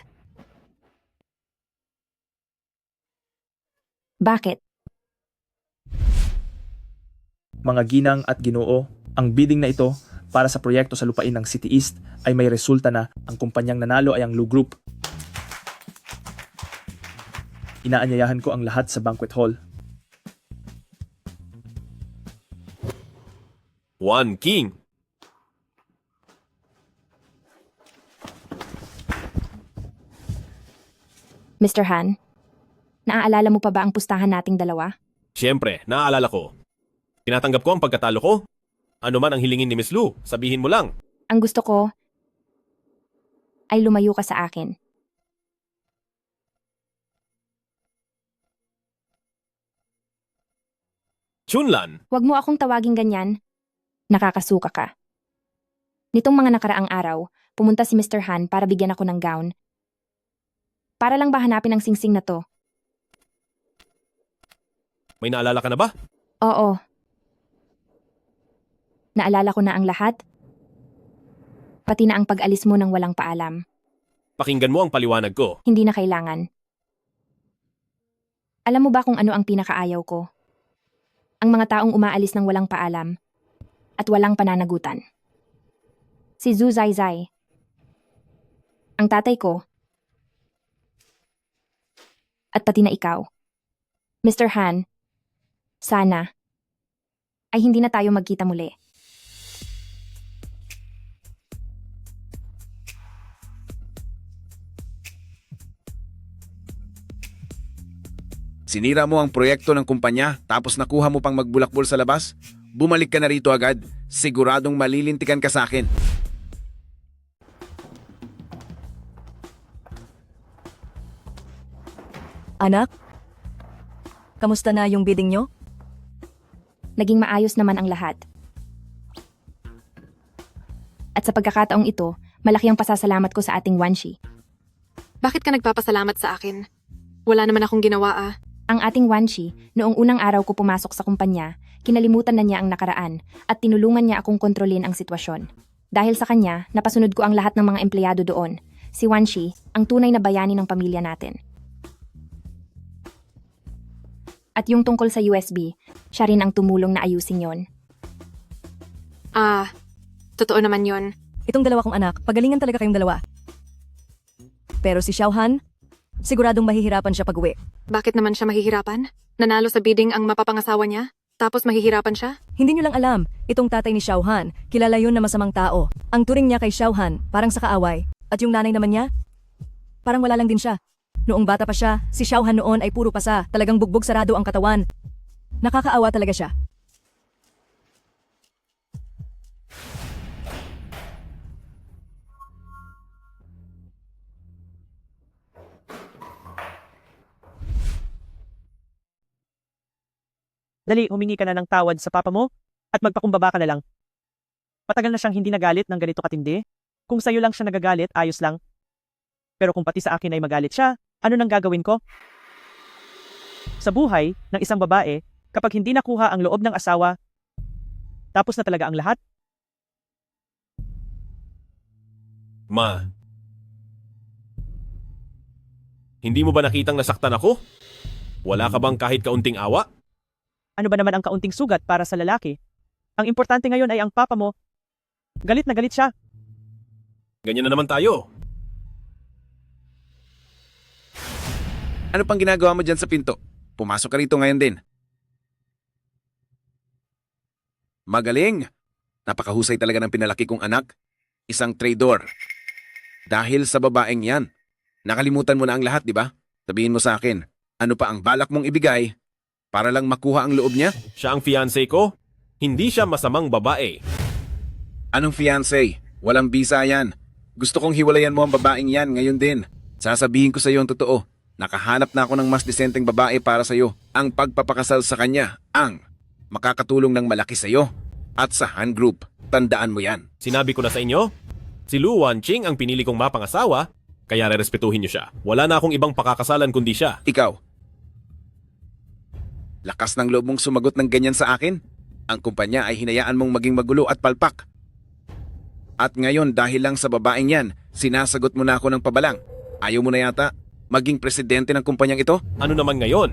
Bakit? Mga ginang at ginoo, ang bidding na ito para sa proyekto sa lupain ng City East ay may resulta na ang kumpanyang nanalo ay ang Lu Group. Inaanyayahan ko ang lahat sa banquet hall. One King. Mr. Han, naaalala mo pa ba ang pustahan nating dalawa? Siyempre, naaalala ko. Tinatanggap ko ang pagkatalo ko. Ano man ang hilingin ni Miss Lu, sabihin mo lang. Ang gusto ko ay lumayo ka sa akin. Chunlan, Huwag mo akong tawaging ganyan. Nakakasuka ka. Nitong mga nakaraang araw, pumunta si Mr. Han para bigyan ako ng gown. Para lang ba hanapin ang singsing na to? may naalala ka na ba? Oo. Naalala ko na ang lahat. Pati na ang pag-alis mo nang walang paalam. Pakinggan mo ang paliwanag ko. Hindi na kailangan. Alam mo ba kung ano ang pinakaayaw ko? Ang mga taong umaalis ng walang paalam at walang pananagutan. Si Zhu Zaizai, Ang tatay ko, at pati na ikaw. Mr. Han, sana, ay hindi na tayo magkita muli. Sinira mo ang proyekto ng kumpanya tapos nakuha mo pang magbulakbol sa labas? Bumalik ka na rito agad. Siguradong malilintikan ka sa akin. Anak? Kamusta na yung bidding nyo? Naging maayos naman ang lahat. At sa pagkakataong ito, malaki ang pasasalamat ko sa ating Wanshi. Bakit ka nagpapasalamat sa akin? Wala naman akong ginawa ah. Ang ating Wanshi, noong unang araw ko pumasok sa kumpanya, kinalimutan na niya ang nakaraan at tinulungan niya akong kontrolin ang sitwasyon. Dahil sa kanya, napasunod ko ang lahat ng mga empleyado doon. Si Wanshi, ang tunay na bayani ng pamilya natin. At yung tungkol sa USB, siya rin ang tumulong na ayusin yon. Ah, totoo naman yon. Itong dalawa kong anak, pagalingan talaga kayong dalawa. Pero si Xiaohan, siguradong mahihirapan siya pag-uwi. Bakit naman siya mahihirapan? Nanalo sa bidding ang mapapangasawa niya? Tapos mahihirapan siya? Hindi nyo lang alam, itong tatay ni Xiaohan, kilala yun na masamang tao. Ang turing niya kay Xiaohan, parang sa kaaway. At yung nanay naman niya, parang wala lang din siya. Noong bata pa siya, si Xiaohan noon ay puro pasa, talagang bugbog sarado ang katawan. Nakakaawa talaga siya. Dali, humingi ka na ng tawad sa papa mo at magpakumbaba ka na lang. Patagal na siyang hindi nagalit ng ganito katindi. Kung sa'yo lang siya nagagalit, ayos lang. Pero kung pati sa akin ay magalit siya, ano nang gagawin ko? Sa buhay ng isang babae, kapag hindi nakuha ang loob ng asawa, tapos na talaga ang lahat. Ma, hindi mo ba nakitang nasaktan ako? Wala ka bang kahit kaunting awa? Ano ba naman ang kaunting sugat para sa lalaki? Ang importante ngayon ay ang papa mo. Galit na galit siya. Ganyan na naman tayo. Ano pang ginagawa mo dyan sa pinto? Pumasok ka rito ngayon din. Magaling! Napakahusay talaga ng pinalaki kong anak. Isang traidor. Dahil sa babaeng yan. Nakalimutan mo na ang lahat, di ba? Sabihin mo sa akin, ano pa ang balak mong ibigay para lang makuha ang loob niya? Siya ang fiancé ko. Hindi siya masamang babae. Anong fiancé? Walang bisa yan. Gusto kong hiwalayan mo ang babaeng yan ngayon din. Sasabihin ko sa iyo ang totoo. Nakahanap na ako ng mas disenteng babae para sa iyo. Ang pagpapakasal sa kanya ang makakatulong ng malaki sa iyo at sa Han Group. Tandaan mo yan. Sinabi ko na sa inyo, si Lu Wanqing ang pinili kong mapangasawa, kaya rerespetuhin niyo siya. Wala na akong ibang pakakasalan kundi siya. Ikaw, lakas ng loob mong sumagot ng ganyan sa akin? Ang kumpanya ay hinayaan mong maging magulo at palpak. At ngayon dahil lang sa babaeng yan, sinasagot mo na ako ng pabalang. Ayaw mo na yata maging presidente ng kumpanyang ito? Ano naman ngayon?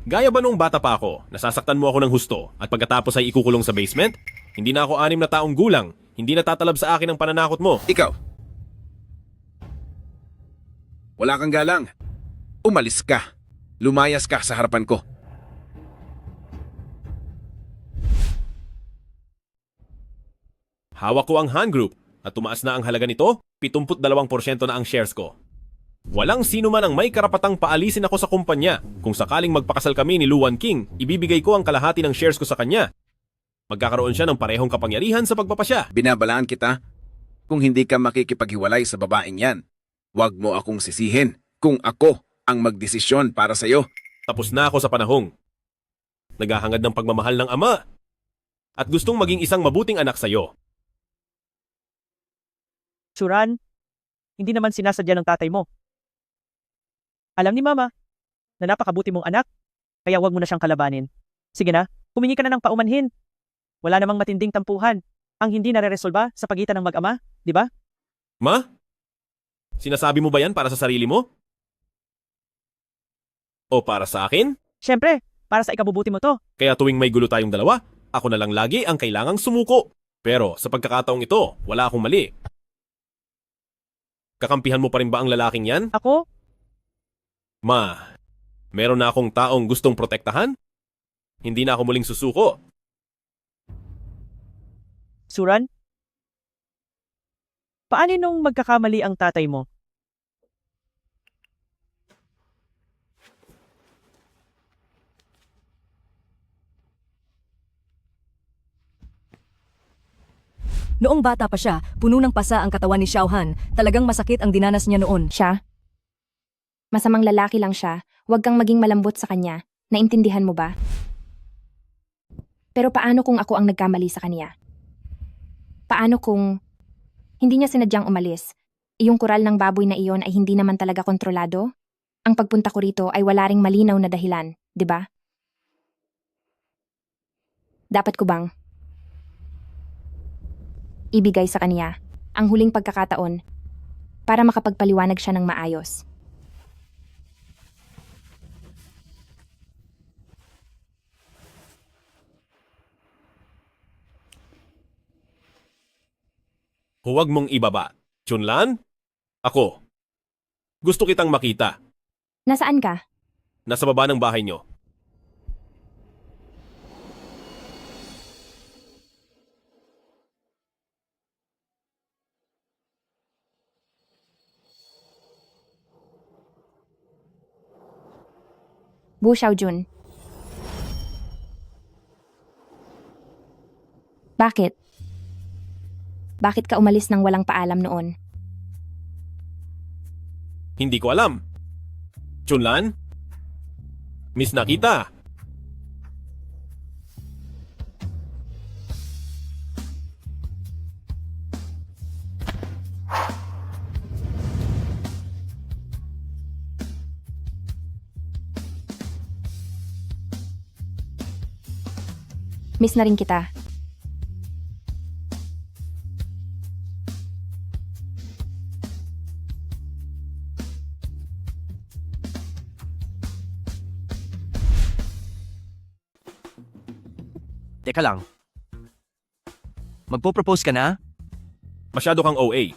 Gaya ba nung bata pa ako, nasasaktan mo ako ng husto at pagkatapos ay ikukulong sa basement? Hindi na ako 6 na taong gulang, hindi natatalab sa akin ang pananakot mo. Ikaw, wala kang galang. Umalis ka. Lumayas ka sa harapan ko. Hawak ko ang Han Group at tumaas na ang halaga nito, 72% na ang shares ko. Walang sino man ang may karapatang paalisin ako sa kumpanya. Kung sakaling magpakasal kami ni Lu Wanqing, ibibigay ko ang kalahati ng shares ko sa kanya. Magkakaroon siya ng parehong kapangyarihan sa pagpapasya. Binabalaan kita. Kung hindi ka makikipaghiwalay sa babaeng yan, huwag mo akong sisihin kung ako ang magdesisyon para sa iyo. Tapos na ako sa panahong naghahangad ng pagmamahal ng ama at gustong maging isang mabuting anak sa iyo. Churan, hindi naman sinasadya ng tatay mo. Alam ni Mama na napakabuti mong anak, kaya huwag mo na siyang kalabanin. Sige na, humingi ka na ng paumanhin. Wala namang matinding tampuhan ang hindi nare-resolba sa pagitan ng mag-ama, di ba? Ma? Sinasabi mo ba yan para sa sarili mo? O para sa akin? Siyempre, para sa ikabubuti mo to. Kaya tuwing may gulo tayong dalawa, ako na lang lagi ang kailangang sumuko. Pero sa pagkakataong ito, wala akong mali. Kakampihan mo pa rin ba ang lalaking yan? Ako? Ma, meron na akong taong gustong protektahan? Hindi na ako muling susuko. Suran? Paano nung magkakamali ang tatay mo? Noong bata pa siya, puno ng pasa ang katawan ni Xiaohan. Talagang masakit ang dinanas niya noon. Siya? Masamang lalaki lang siya. Huwag kang maging malambot sa kanya. Naintindihan mo ba? Pero paano kung ako ang nagkamali sa kanya? Paano kung hindi niya sinadyang umalis? Iyong kural ng baboy na iyon ay hindi naman talaga kontrolado? Ang pagpunta ko rito ay wala ring malinaw na dahilan, di ba? Dapat ko bang ibigay sa kanya ang huling pagkakataon para makapagpaliwanag siya ng maayos? Huwag mong ibaba. Chunlan? Ako. Gusto kitang makita. Nasaan ka? Nasa baba ng bahay nyo. Bu Xiaojun. Bakit? Bakit ka umalis nang walang paalam noon? Hindi ko alam. Chunlan? Miss Nakita? Miss na rin kita. Teka lang. Magpo-propose ka na? Masyado kang OA.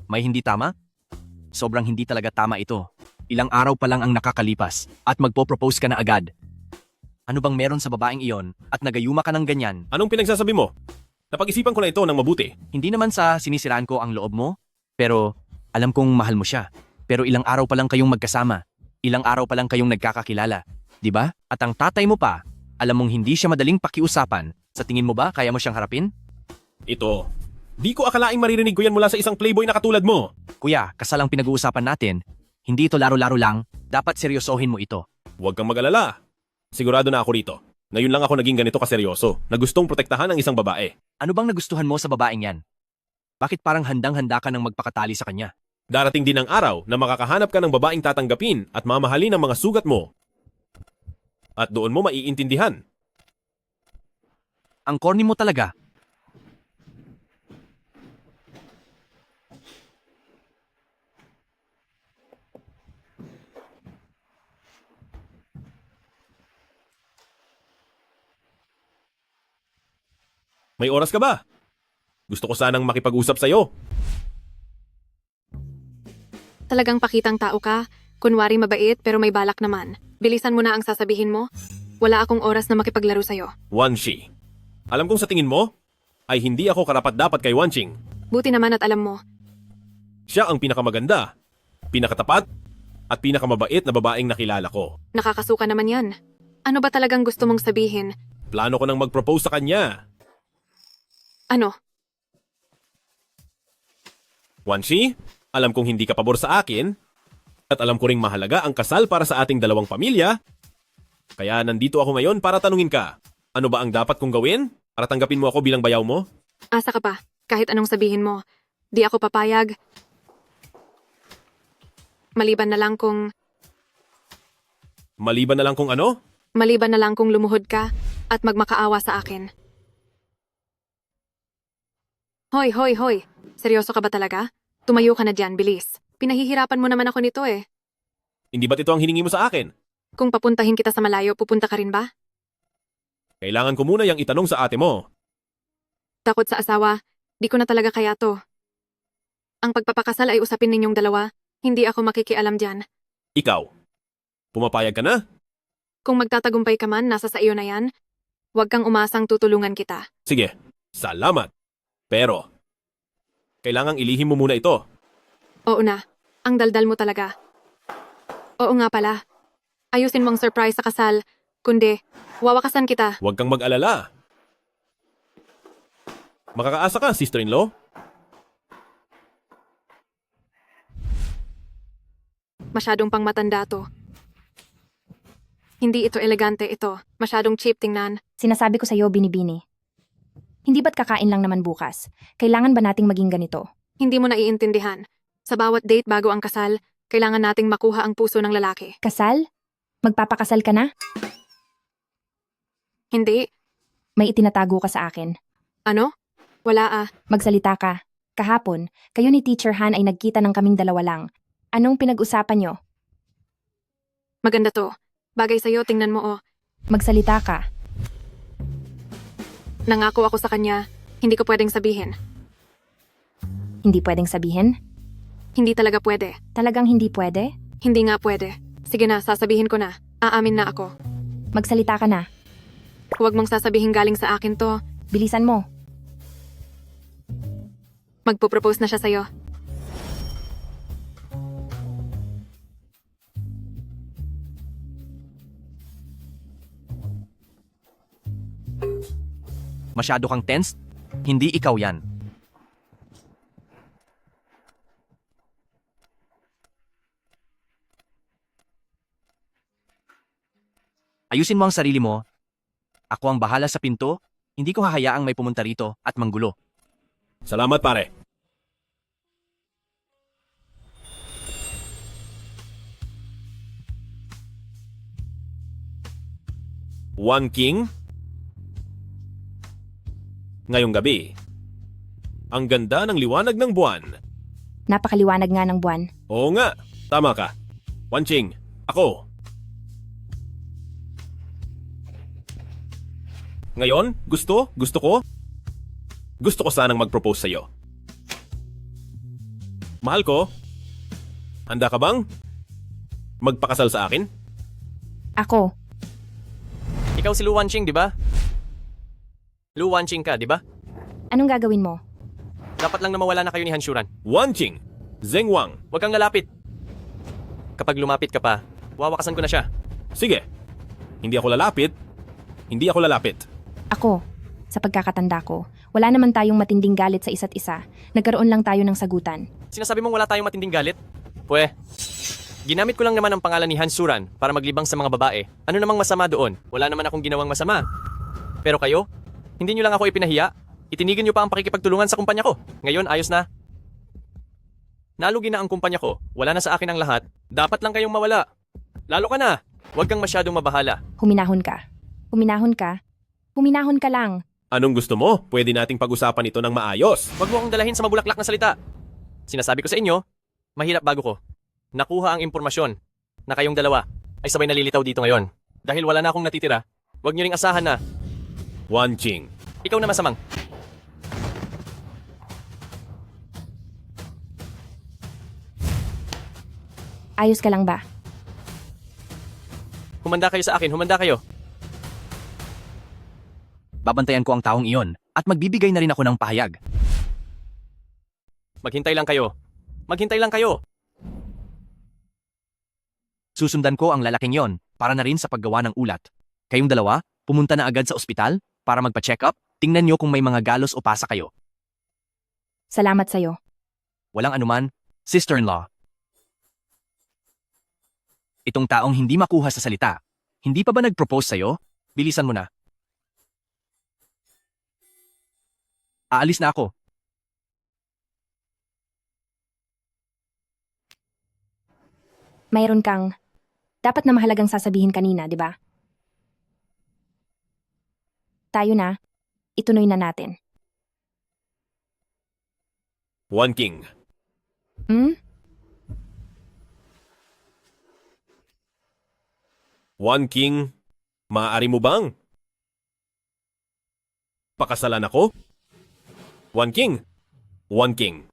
May hindi tama? Sobrang hindi talaga tama ito. Ilang araw pa lang ang nakakalipas at magpo-propose ka na agad. Ano bang meron sa babaeng iyon at nagayuma ka ng ganyan? Anong pinagsasabi mo? Napag-isipan ko na ito ng mabuti. Hindi naman sa sinisiraan ko ang loob mo, pero alam kong mahal mo siya. Pero ilang araw pa lang kayong magkasama. Ilang araw pa lang kayong nagkakakilala. Di ba? At ang tatay mo pa, alam mong hindi siya madaling pakiusapan. Sa tingin mo ba kaya mo siyang harapin? Ito. Di ko akalaing maririnig ko yan mula sa isang playboy na katulad mo. Kuya, kasal ang pinag-uusapan natin. Hindi ito laro-laro lang. Dapat seryosohin mo ito. Huwag kang mag-alala. Sigurado na ako rito. Ngayon lang ako naging ganito kaseryoso na gustong protektahan ang isang babae. Ano bang nagustuhan mo sa babaeng yan? Bakit parang handang-handa ka ng magpakatali sa kanya? Darating din ang araw na makakahanap ka ng babaeng tatanggapin at mamahalin ang mga sugat mo. At doon mo maiintindihan. Ang corny mo talaga. May oras ka ba? Gusto ko sanang makipag-usap sa'yo. Talagang pakitang tao ka. Kunwari mabait pero may balak naman. Bilisan mo na ang sasabihin mo. Wala akong oras na makipaglaro sa'yo. Wanshi. Alam kong sa tingin mo, ay hindi ako karapat-dapat kay Wanching. Buti naman at alam mo. Siya ang pinakamaganda, pinakatapat, at pinakamabait na babaeng nakilala ko. Nakakasuka naman yan. Ano ba talagang gusto mong sabihin? Plano ko nang mag-propose sa kanya. Ano? Wanshi, alam kong hindi ka pabor sa akin, at alam ko ring mahalaga ang kasal para sa ating dalawang pamilya. Kaya nandito ako ngayon para tanungin ka, ano ba ang dapat kong gawin para tanggapin mo ako bilang bayaw mo? Asa ka pa. Kahit anong sabihin mo. Di ako papayag. Maliban na lang kung ano? Maliban na lang kung lumuhod ka at magmakaawa sa akin. Hoy, hoy, hoy. Seryoso ka ba talaga? Tumayo ka na dyan, bilis. Pinahihirapan mo naman ako nito eh. Hindi ba't ito ang hiningi mo sa akin? Kung papuntahin kita sa malayo, pupunta ka rin ba? Kailangan ko muna yung itanong sa ate mo. Takot sa asawa, di ko na talaga kaya to. Ang pagpapakasal ay usapin ninyong dalawa. Hindi ako makikialam dyan. Ikaw, pumapayag ka na? Kung magtatagumpay ka man, nasa sa iyo na yan. Huwag kang umasang tutulungan kita. Sige, salamat. Pero, kailangang ilihim mo muna ito. Oo na. Ang daldal mo talaga. Oo nga pala. Ayusin mong surprise sa kasal. Kundi, wawakasan kita. Huwag kang mag-alala. Makakaasa ka, sister-in-law? Masyadong pang matanda to. Hindi ito elegante ito. Masyadong cheap tingnan. Sinasabi ko sa'yo, Binibini. Hindi ba't kakain lang naman bukas? Kailangan ba nating maging ganito? Hindi mo naiintindihan. Sa bawat date bago ang kasal, kailangan nating makuha ang puso ng lalaki. Kasal? Magpapakasal ka na? Hindi. May itinatago ka sa akin. Ano? Wala ah. Magsalita ka. Kahapon, kayo ni Teacher Han ay nagkita ng kaming dalawa lang. Anong pinag-usapan nyo? Maganda to. Bagay sa'yo, tingnan mo oh. Magsalita ka. Nangako ako sa kanya, hindi ko pwedeng sabihin. Hindi pwedeng sabihin? Hindi talaga pwede. Talagang hindi pwede? Hindi nga pwede. Sige na, sasabihin ko na. Aamin na ako. Magsalita ka na. Huwag mong sasabihin galing sa akin to. Bilisan mo. Magpo-propose na siya sa'yo. Masyado kang tense? Hindi ikaw yan. Ayusin mo ang sarili mo. Ako ang bahala sa pinto. Hindi ko hahayaang may pumunta rito at manggulo. Salamat, pare. One King? Ngayong gabi, ang ganda ng liwanag ng buwan. Napakaliwanag nga ng buwan. Oo nga, tama ka. One King, ako. Ngayon, gusto ko sanang mag-propose sa'yo. Mahal ko, handa ka bang magpakasal sa akin? Ako. Ikaw si Lu Wanqing, di ba? Lu Wanqing ka, di ba? Anong gagawin mo? Dapat lang na mawala na kayo ni Hanshuran. Wanqing, Zeng Wang. Huwag kang lalapit. Kapag lumapit ka pa, wawakasan ko na siya. Sige, hindi ako lalapit. Ako. Sa pagkakatanda ko, wala naman tayong matinding galit sa isa't isa. Nagkaroon lang tayo ng sagutan. Sinasabi mong wala tayong matinding galit? Pwe, ginamit ko lang naman ang pangalan ni Hansuran para maglibang sa mga babae. Ano namang masama doon? Wala naman akong ginawang masama. Pero kayo, hindi nyo lang ako ipinahiya. Itinigil nyo pa ang pakikipagtulungan sa kumpanya ko. Ngayon, ayos na. Nalugi na ang kumpanya ko. Wala na sa akin ang lahat. Dapat lang kayong mawala. Lalo ka na. Huwag kang masyadong mabahala. Huminahon ka. Huminahon ka. Huminahon ka lang. Anong gusto mo? Pwede nating pag-usapan ito ng maayos. Huwag mo akong dalahin sa mabulaklak na salita. Sinasabi ko sa inyo, mahirap bago ko. Nakuha ang impormasyon na kayong dalawa ay sabay nalilitaw dito ngayon. Dahil wala na akong natitira, huwag nyo ring asahan na Wanqing. ikaw na masamang. Ayos ka lang ba? Humanda kayo sa akin, humanda kayo. Babantayan ko ang taong iyon at magbibigay na rin ako ng pahayag. Maghintay lang kayo. Maghintay lang kayo. Susundan ko ang lalaking yon para na rin sa paggawa ng ulat. Kayong dalawa, pumunta na agad sa ospital para magpa-check up. Tingnan nyo kung may mga galos o pasa kayo. Salamat sa'yo. Walang anuman, sister-in-law. Itong taong hindi makuha sa salita, hindi pa ba nag-propose sa'yo? Bilisan mo na. Aalis na ako. Mayroon kang dapat na mahalagang sasabihin kanina, di ba? Tayo na. Ituloy na natin. Wanqing. Wanqing, maaari mo bang pakasalan ako? Wanqing. Wanqing.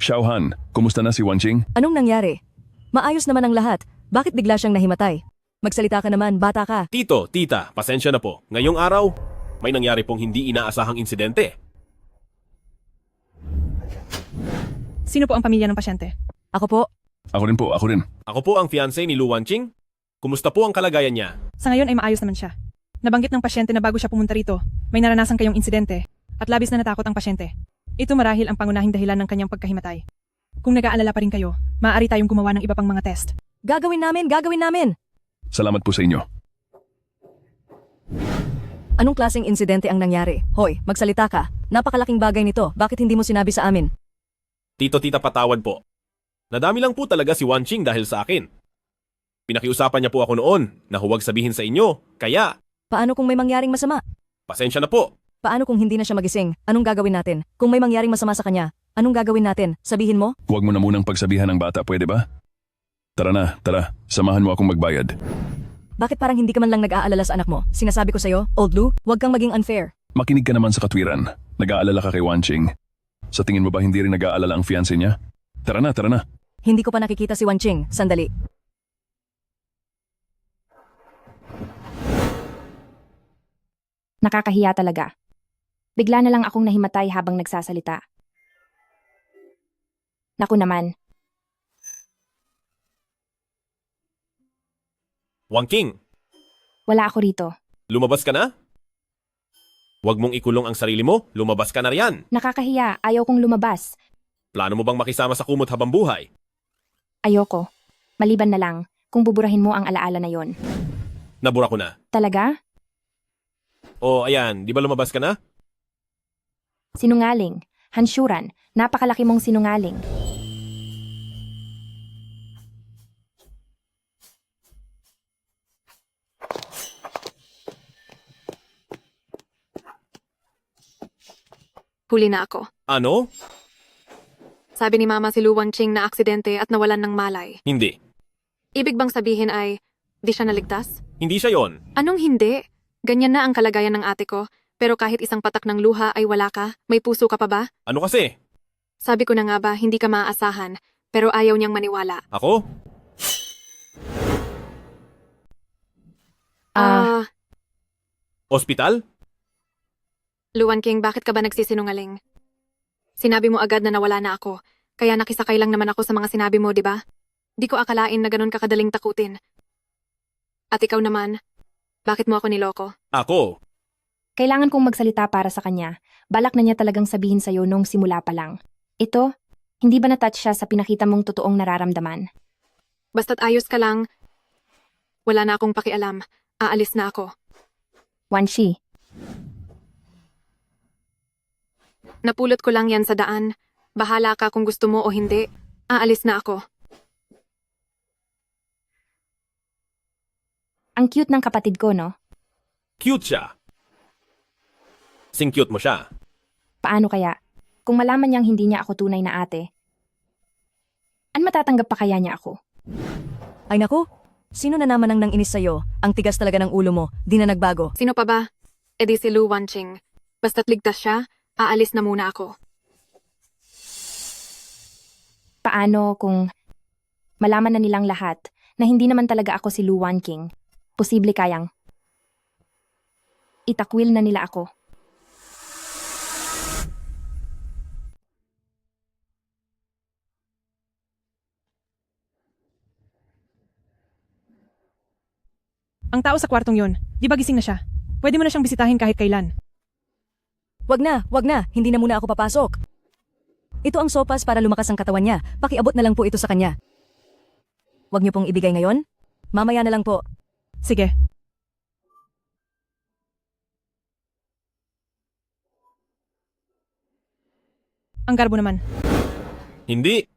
Xiaohan, kumusta na si Wanqing? Anong nangyari? Maayos naman ang lahat. Bakit bigla siyang nahimatay? Magsalita ka naman, bata ka. Tito, tita, pasensya na po. Ngayong araw, may nangyari pong hindi inaasahang insidente. Sino po ang pamilya ng pasyente? Ako po. Ako rin po, ako rin. Ako po ang fiancé ni Lu Wanqing. Kumusta po ang kalagayan niya? Sa ngayon ay maayos naman siya. Nabanggit ng pasyente na bago siya pumunta rito, may naranasan kayong insidente at labis na natakot ang pasyente. Ito marahil ang pangunahing dahilan ng kanyang pagkahimatay. Kung nag-aalala pa rin kayo, maaari tayong gumawa ng iba pang mga test. Gagawin namin! Salamat po sa inyo. Anong klaseng insidente ang nangyari? Hoy, magsalita ka. Napakalaking bagay nito. Bakit hindi mo sinabi sa amin? Tito, tita, patawad po. Nadami lang po talaga si Wanqing dahil sa akin. Pinakiusapan niya po ako noon na huwag sabihin sa inyo, kaya... Paano kung may mangyaring masama? Pasensya na po. Paano kung hindi na siya magising? Anong gagawin natin? Kung may mangyaring masama sa kanya, anong gagawin natin? Sabihin mo? Huwag mo na munang pagsabihan ng bata, pwede ba? Tara, samahan mo akong magbayad. Bakit parang hindi ka man lang nag-aalala sa anak mo? Sinasabi ko sa'yo, Old Lou, huwag kang maging unfair. Makinig ka naman sa katwiran. Nag-aalala ka kay Wanqing. Sa tingin mo ba hindi rin nag-aalala ang fiancé niya? Tara na. Hindi ko pa nakikita si Wanqing. Sandali. Nakakahiya talaga. Bigla na lang akong nahimatay habang nagsasalita. Naku naman. Wanqing, Wala ako rito. lumabas ka na? Huwag mong ikulong ang sarili mo, lumabas ka na riyan. Nakakahiya. Ayaw kong lumabas. Plano mo bang makisama sa kumot habang buhay? Ayoko. Maliban na lang kung buburahin mo ang alaala na yon. Nabura ko na. Talaga? O ayan, di ba lumabas ka na? Sinungaling. Hansyuran. Napakalaki mong sinungaling. Huli na ako. Ano? Sabi ni Mama si Lu Wanqing na aksidente at nawalan ng malay. Hindi. Ibig bang sabihin ay, di siya naligtas? Hindi siya yon. Anong hindi? Ganyan na ang kalagayan ng ate ko, pero kahit isang patak ng luha ay wala ka, may puso ka pa ba? Ano kasi? Sabi ko na nga ba, hindi ka maaasahan, pero ayaw niyang maniwala. Ako? Ospital? Lu Wanqing, bakit ka ba nagsisinungaling? Sinabi mo agad na nawala na ako, kaya nakisakay lang naman ako sa mga sinabi mo, di ba? Di ko akalain na ganun kakadaling takutin. At ikaw naman, bakit mo ako niloko? Ako? Kailangan kong magsalita para sa kanya. Balak na niya talagang sabihin sa'yo nung simula pa lang. Ito, hindi ba na-touch siya sa pinakita mong totoong nararamdaman? Basta't ayos ka lang, wala na akong pakialam. Aalis na ako. Wanqi, Napulot ko lang yan sa daan. Bahala ka kung gusto mo o hindi. Aalis na ako. ang cute ng kapatid ko, no? Cute siya. Sing-cute mo siya. Paano kaya? Kung malaman niyang hindi niya ako tunay na ate, matatanggap pa kaya niya ako? Ay naku, sino na naman ang nanginis sa'yo? Ang tigas talaga ng ulo mo, di na nagbago. Sino pa ba? E di si Lu Wanqing. Basta't ligtas siya, aalis na muna ako. Paano kung malaman na nilang lahat na hindi naman talaga ako si Lu Wanqing? Posible kayang itakwil na nila ako. Ang tao sa kwartong yon, di ba gising na siya? Pwede mo na siyang bisitahin kahit kailan. Wag na, hindi na muna ako papasok. Ito ang sopas para lumakas ang katawan niya. Pakiabot na lang po ito sa kanya. Wag niyo pong ibigay ngayon? Mamaya na lang po. Sige. Ang garbo naman. Hindi.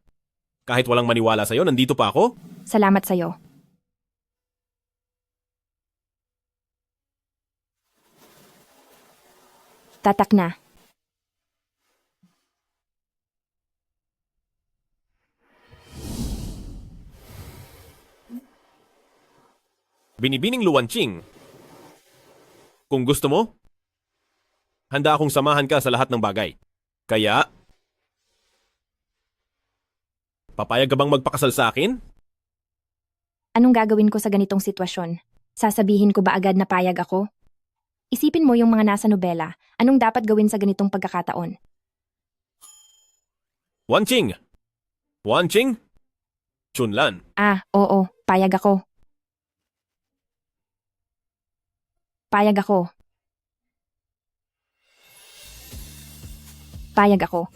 Kahit walang maniwala sa'yo, nandito pa ako? Salamat sa'yo. Tatak na. Binibining Lu Wanqing. Kung gusto mo, handa akong samahan ka sa lahat ng bagay. Kaya, Papayag ka bang magpakasal sa akin? Anong gagawin ko sa ganitong sitwasyon? Sasabihin ko ba agad na payag ako? Isipin mo yung mga nasa nobela. Anong dapat gawin sa ganitong pagkakataon? Wanching! Wanching? Chunlan. Oo, payag ako. Payag ako. Payag ako.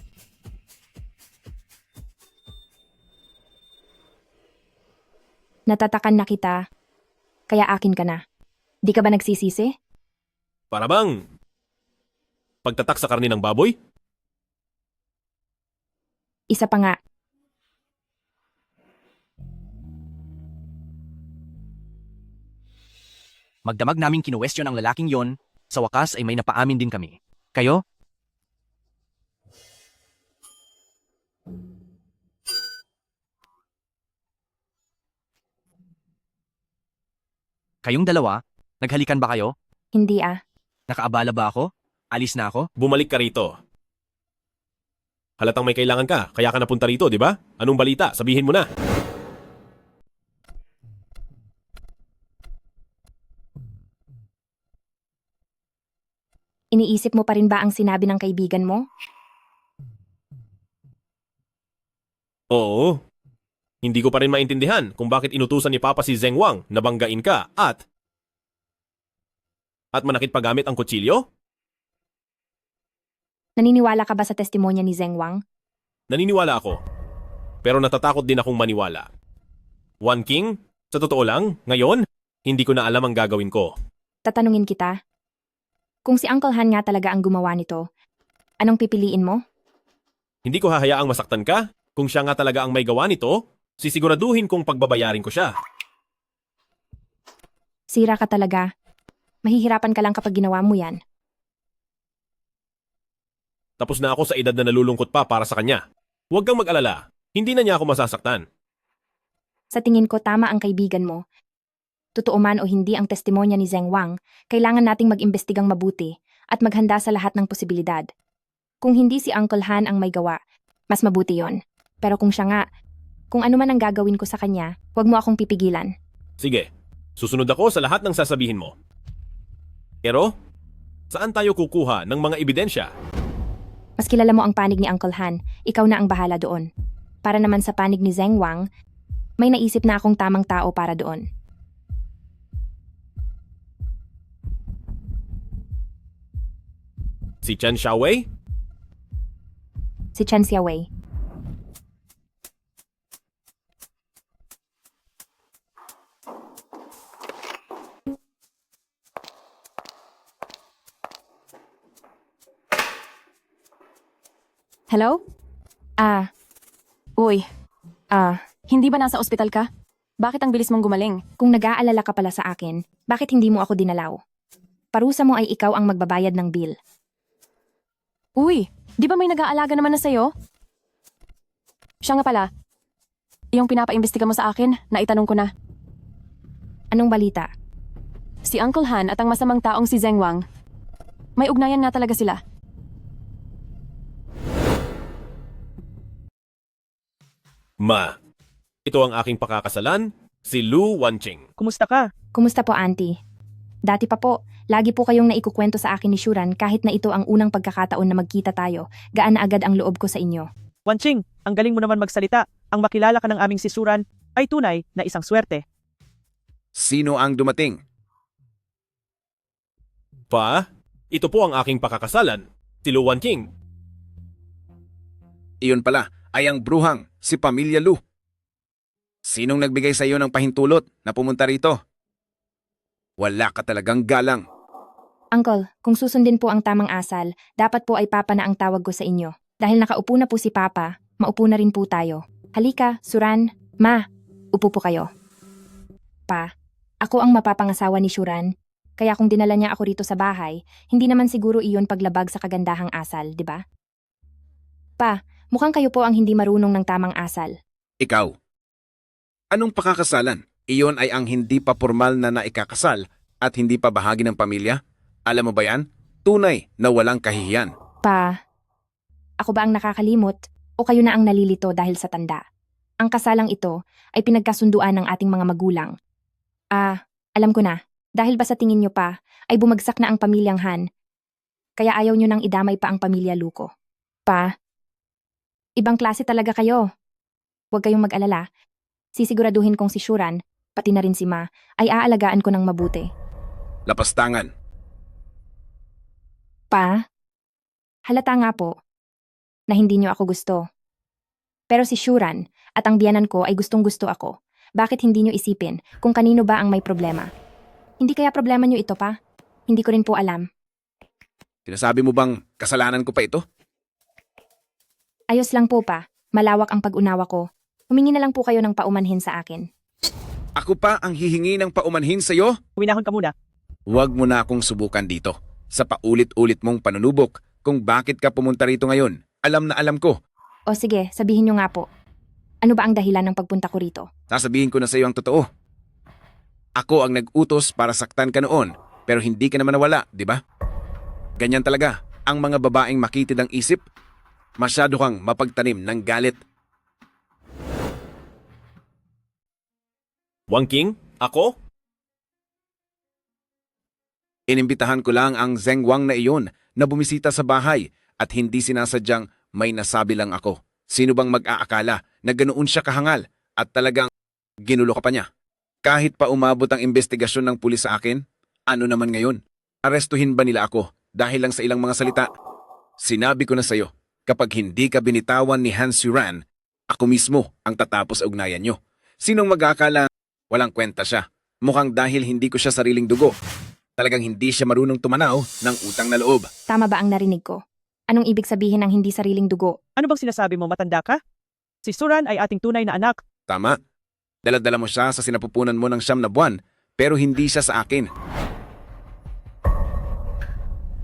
Natatakan na kita, kaya akin ka na. Di ka ba nagsisisi? Para bang pagtatak sa karni ng baboy? Isa pa nga. Magdamag naming kinuwestiyon ang lalaking yon, sa wakas ay may napaamin din kami. Kayo? Kayong dalawa, naghalikan ba kayo? Hindi Nakaabala ba ako? Alis na ako? Bumalik ka rito. Halatang may kailangan ka, kaya ka napunta rito, di ba? Anong balita? Sabihin mo na. Iniisip mo pa rin ba ang sinabi ng kaibigan mo? Oo. Hindi ko pa rin maintindihan kung bakit inutusan ni Papa si Zeng Wang na banggain ka at manakit paggamit ang kutsilyo? Naniniwala ka ba sa testimonya ni Zeng Wang? Naniniwala ako. Pero natatakot din akong maniwala. Wan King, sa totoo lang, ngayon, hindi ko na alam ang gagawin ko. Tatanungin kita. Kung si Uncle Han nga talaga ang gumawa nito, anong pipiliin mo? Hindi ko hahayaang masaktan ka. Kung siya nga talaga ang may gawa nito, sisiguraduhin kong pagbabayarin ko siya. Sira ka talaga. Mahihirapan ka lang kapag ginawa mo yan. Tapos na ako sa edad na nalulungkot pa para sa kanya. Huwag kang mag-alala. Hindi na niya ako masasaktan. Sa tingin ko tama ang kaibigan mo. Totoo man o hindi ang testimonya ni Zeng Wang, kailangan nating mag-imbestigang mabuti at maghanda sa lahat ng posibilidad. Kung hindi si Uncle Han ang may gawa, mas mabuti yon. Pero kung siya nga, kung ano man ang gagawin ko sa kanya, huwag mo akong pipigilan. Sige, susunod ako sa lahat ng sasabihin mo. Pero, saan tayo kukuha ng mga ebidensya? Mas kilala mo ang panig ni Uncle Han, ikaw na ang bahala doon. Para naman sa panig ni Zeng Wang, may naisip na akong tamang tao para doon. Si Chen Xiaowei? Si Chen Xiaowei. Hello? Uy. Hindi ba nasa ospital ka? Bakit ang bilis mong gumaling? Kung nag-aalala ka pala sa akin, bakit hindi mo ako dinalaw? Parusa mo ay ikaw ang magbabayad ng bill. Uy, di ba may nag-aalaga naman na sa'yo? Siya nga pala. Yung pinapaimbestiga mo sa akin, naitanong ko na. Anong balita? Si Uncle Han at ang masamang taong si Zeng Wang. May ugnayan nga talaga sila. Ma, ito ang aking pakakasalan, si Lu Wanching. Kumusta ka? Kumusta po, Auntie? Dati pa po, lagi po kayong naikukwento sa akin ni Shuran kahit na ito ang unang pagkakataon na magkita tayo, gaan na agad ang loob ko sa inyo. Wanching, ang galing mo naman magsalita. Ang makilala ka ng aming si Suran ay tunay na isang swerte. Sino ang dumating? Pa, ito po ang aking pakakasalan, si Lu Wanching. Iyon pala ay ang bruhang, si Pamilya Lu. Sinong nagbigay sa iyo ng pahintulot na pumunta rito? Wala ka talagang galang. Uncle, kung susundin po ang tamang asal, dapat po ay Papa na ang tawag ko sa inyo. Dahil nakaupo na po si Papa, maupo na rin po tayo. Halika, Suran, Ma, upo po kayo. Pa, ako ang mapapangasawa ni Shuran, kaya kung dinala niya ako rito sa bahay, hindi naman siguro iyon paglabag sa kagandahang asal, di ba? Pa, mukhang kayo po ang hindi marunong ng tamang asal. Ikaw, anong pakakasalan? Iyon ay ang hindi pa formal na naikakasal at hindi pa bahagi ng pamilya? Alam mo ba yan? Tunay na walang kahihiyan. Pa, ako ba ang nakakalimot o kayo na ang nalilito dahil sa tanda? Ang kasalang ito ay pinagkasunduan ng ating mga magulang. Alam ko na. Dahil ba sa tingin nyo pa, ay bumagsak na ang pamilyang Han. Kaya ayaw nyo nang idamay pa ang pamilya Luko. Pa, ibang klase talaga kayo. Huwag kayong mag-alala. Sisiguraduhin kong si Shuran, pati na rin si Ma, ay aalagaan ko ng mabuti. Lapastangan. Pa, halata nga po na hindi nyo ako gusto. Pero si Shuran at ang biyanan ko ay gustong-gusto ako. Bakit hindi nyo isipin kung kanino ba ang may problema? Hindi kaya problema nyo ito pa? Hindi ko rin po alam. Sinasabi mo bang kasalanan ko pa ito? Ayos lang po pa. Malawak ang pag-unawa ko. Humingi na lang po kayo ng paumanhin sa akin. Ako pa ang hihingi ng paumanhin sa'yo? Uminahon ka muna. Huwag mo na akong subukan dito. Sa paulit-ulit mong panunubok kung bakit ka pumunta rito ngayon. Alam na alam ko. O sige, sabihin nyo nga po. Ano ba ang dahilan ng pagpunta ko rito? Sasabihin ko na sa'yo ang totoo. Ako ang nag-utos para saktan ka noon, pero hindi ka naman nawala, di ba? Ganyan talaga, ang mga babaeng makitid ang isip. Masyado kang mapagtanim ng galit. Wang King, ako? Inimbitahan ko lang ang Zeng Wang na iyon na bumisita sa bahay at hindi sinasadyang may nasabi lang ako. Sino bang mag-aakala na ganoon siya kahangal at talagang ginulo ka pa niya? Kahit pa umabot ang investigasyon ng pulis sa akin, ano naman ngayon? Arestuhin ba nila ako dahil lang sa ilang mga salita? Sinabi ko na sa'yo, kapag hindi ka binitawan ni Han Suran, ako mismo ang tatapos sa ugnayan nyo. Sinong mag-aakala walang kwenta siya? Mukhang dahil hindi ko siya sariling dugo. Talagang hindi siya marunong tumanaw ng utang na loob. Tama ba ang narinig ko? Anong ibig sabihin ng hindi sariling dugo? Ano bang sinasabi mo, matanda ka? Si Suran ay ating tunay na anak. Tama. Dala-dala mo siya sa sinapupunan mo ng 9 na buwan, pero hindi siya sa akin.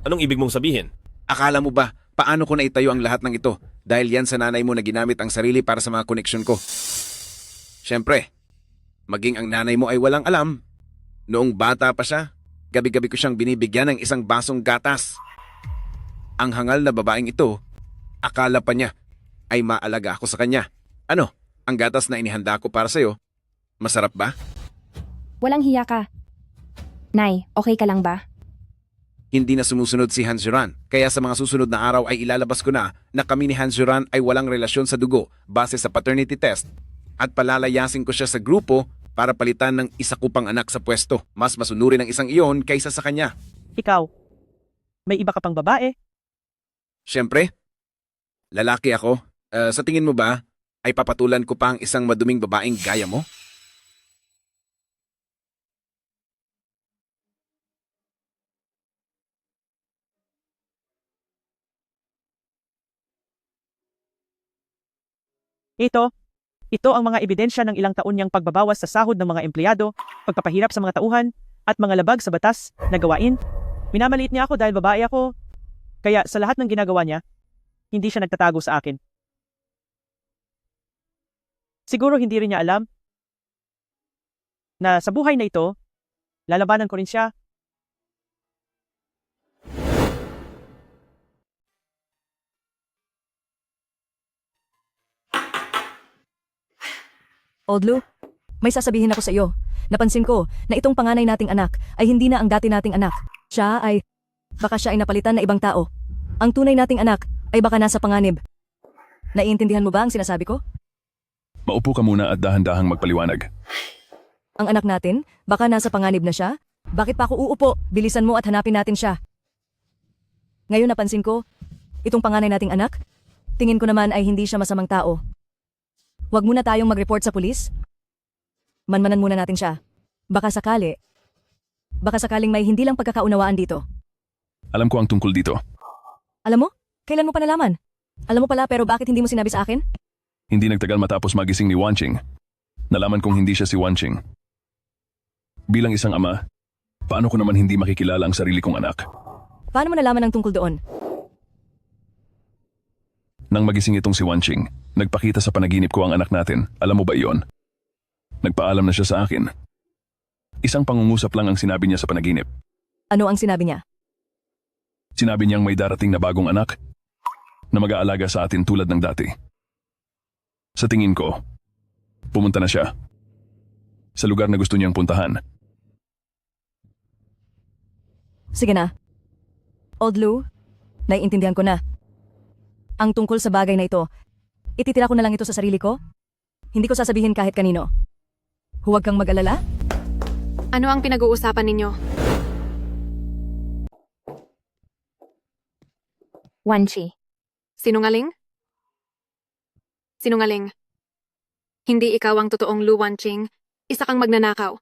Anong ibig mong sabihin? Akala mo ba, paano ko naitayo ang lahat ng ito dahil yan sa nanay mo na ginamit ang sarili para sa mga koneksyon ko? Siyempre, maging ang nanay mo ay walang alam. Noong bata pa siya, gabi-gabi ko siyang binibigyan ng isang basong gatas. Ang hangal na babaeng ito, akala pa niya ay maalaga ako sa kanya. Ano, ang gatas na inihanda ko para sa'yo, masarap ba? Walang hiya ka. Nay, okay ka lang ba? Hindi na sumusunod si Hanjuran, kaya sa mga susunod na araw ay ilalabas ko na kami ni Hanjuran ay walang relasyon sa dugo base sa paternity test at palalayasin ko siya sa grupo para palitan ng isa ko pang anak sa pwesto. Mas masunurin ang isang iyon kaysa sa kanya. Ikaw, may iba ka pang babae? Siyempre, lalaki ako. Sa tingin mo ba, ay papatulan ko pa ang isang maduming babaeng gaya mo? Ito ang mga ebidensya ng ilang taon niyang pagbabawas sa sahod ng mga empleyado, pagpapahirap sa mga tauhan, at mga labag sa batas na gawain. Minamaliit niya ako dahil babae ako. Kaya sa lahat ng ginagawa niya, hindi siya nagtatago sa akin. Siguro hindi rin niya alam na sa buhay na ito, lalabanan ko rin siya. Oldlu, may sasabihin ako sa iyo. Napansin ko na itong panganay nating anak ay hindi na ang dati nating anak. Baka siya ay napalitan na ibang tao. Ang tunay nating anak ay baka nasa panganib. Naiintindihan mo ba ang sinasabi ko? Maupo ka muna at dahan-dahang magpaliwanag. Ang anak natin, baka nasa panganib na siya? Bakit pa ako uupo? Bilisan mo at hanapin natin siya. Ngayon napansin ko, itong panganay nating anak, tingin ko naman ay hindi siya masamang tao. Huwag muna tayong mag-report sa pulis. Manmanan muna natin siya. Baka sakaling may hindi lang pagkakaunawaan dito. Alam ko ang tungkol dito. Alam mo? Kailan mo pa nalaman? Alam mo pala pero bakit hindi mo sinabi sa akin? Hindi nagtagal matapos magising ni Wanqing. Nalaman kong hindi siya si Wanqing. Bilang isang ama, paano ko naman hindi makikilala ang sarili kong anak? Paano mo nalaman ang tungkol doon? Nang magising itong si Wanqing, nagpakita sa panaginip ko ang anak natin. Alam mo ba iyon? Nagpaalam na siya sa akin. Isang pangungusap lang ang sinabi niya sa panaginip. Ano ang sinabi niya? Sinabi niyang may darating na bagong anak na mag-aalaga sa atin tulad ng dati. Sa tingin ko, Pumunta na siya. Sa lugar na gusto niyang puntahan. Sige na. Old Lou, naiintindihan ko na. Ang tungkol sa bagay na ito, ititira ko na lang ito sa sarili ko? Hindi ko sasabihin kahit kanino. Huwag kang mag-alala. Ano ang pinag-uusapan ninyo? Wanchi. Sinungaling? Sinungaling. Hindi ikaw ang totoong Lu Wanqing. Isa kang magnanakaw.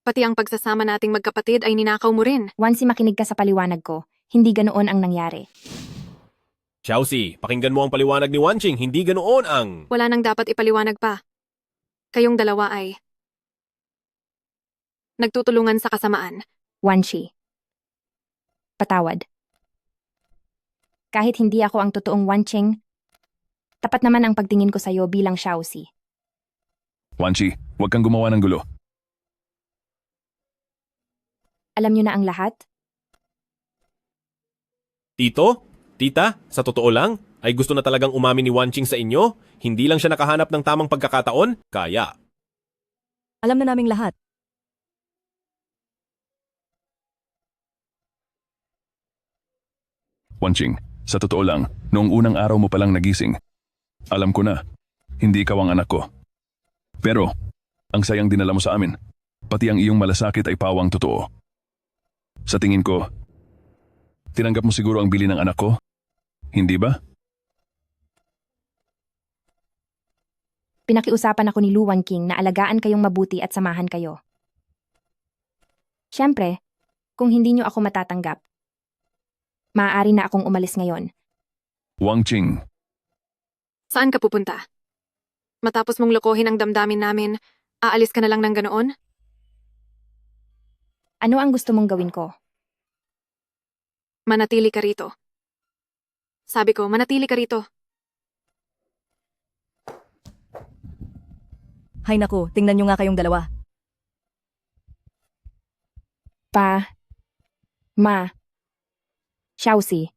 Pati ang pagsasama nating magkapatid ay ninakaw mo rin. Wansi, makinig ka sa paliwanag ko. Hindi ganoon ang nangyari. Xiaoxi, pakinggan mo ang paliwanag ni Wanqing, hindi ganoon ang... Wala nang dapat ipaliwanag pa. Kayong dalawa ay nagtutulungan sa kasamaan. Wanchi. Patawad. Kahit hindi ako ang totoong Wanqing, tapat naman ang pagtingin ko sa'yo bilang Xiaoxi. Wanchi, huwag kang gumawa ng gulo. Alam niyo na ang lahat? Tito? Tita? Sa totoo lang? Ay gusto na talagang umamin ni Wanqing sa inyo? Hindi lang siya nakahanap ng tamang pagkakataon? Kaya. Alam na naming lahat. Wanqing, sa totoo lang, noong unang araw mo palang nagising, alam ko na, hindi ikaw ang anak ko. Pero, ang sayang dinala mo sa amin, pati ang iyong malasakit ay pawang totoo. Sa tingin ko, tinanggap mo siguro ang bili ng anak ko? Hindi ba? Pinakiusapan ako ni Lu Wanqing na alagaan kayong mabuti at samahan kayo. Siyempre, kung hindi niyo ako matatanggap, maaari na akong umalis ngayon. Wanqing, Saan ka pupunta? Matapos mong lokohin ang damdamin namin, aalis ka na lang ng ganoon? Ano ang gusto mong gawin ko? Manatili ka rito. Sabi ko, manatili ka rito. Hay naku, tingnan nyo nga kayong dalawa. Ma. Xiaoxi.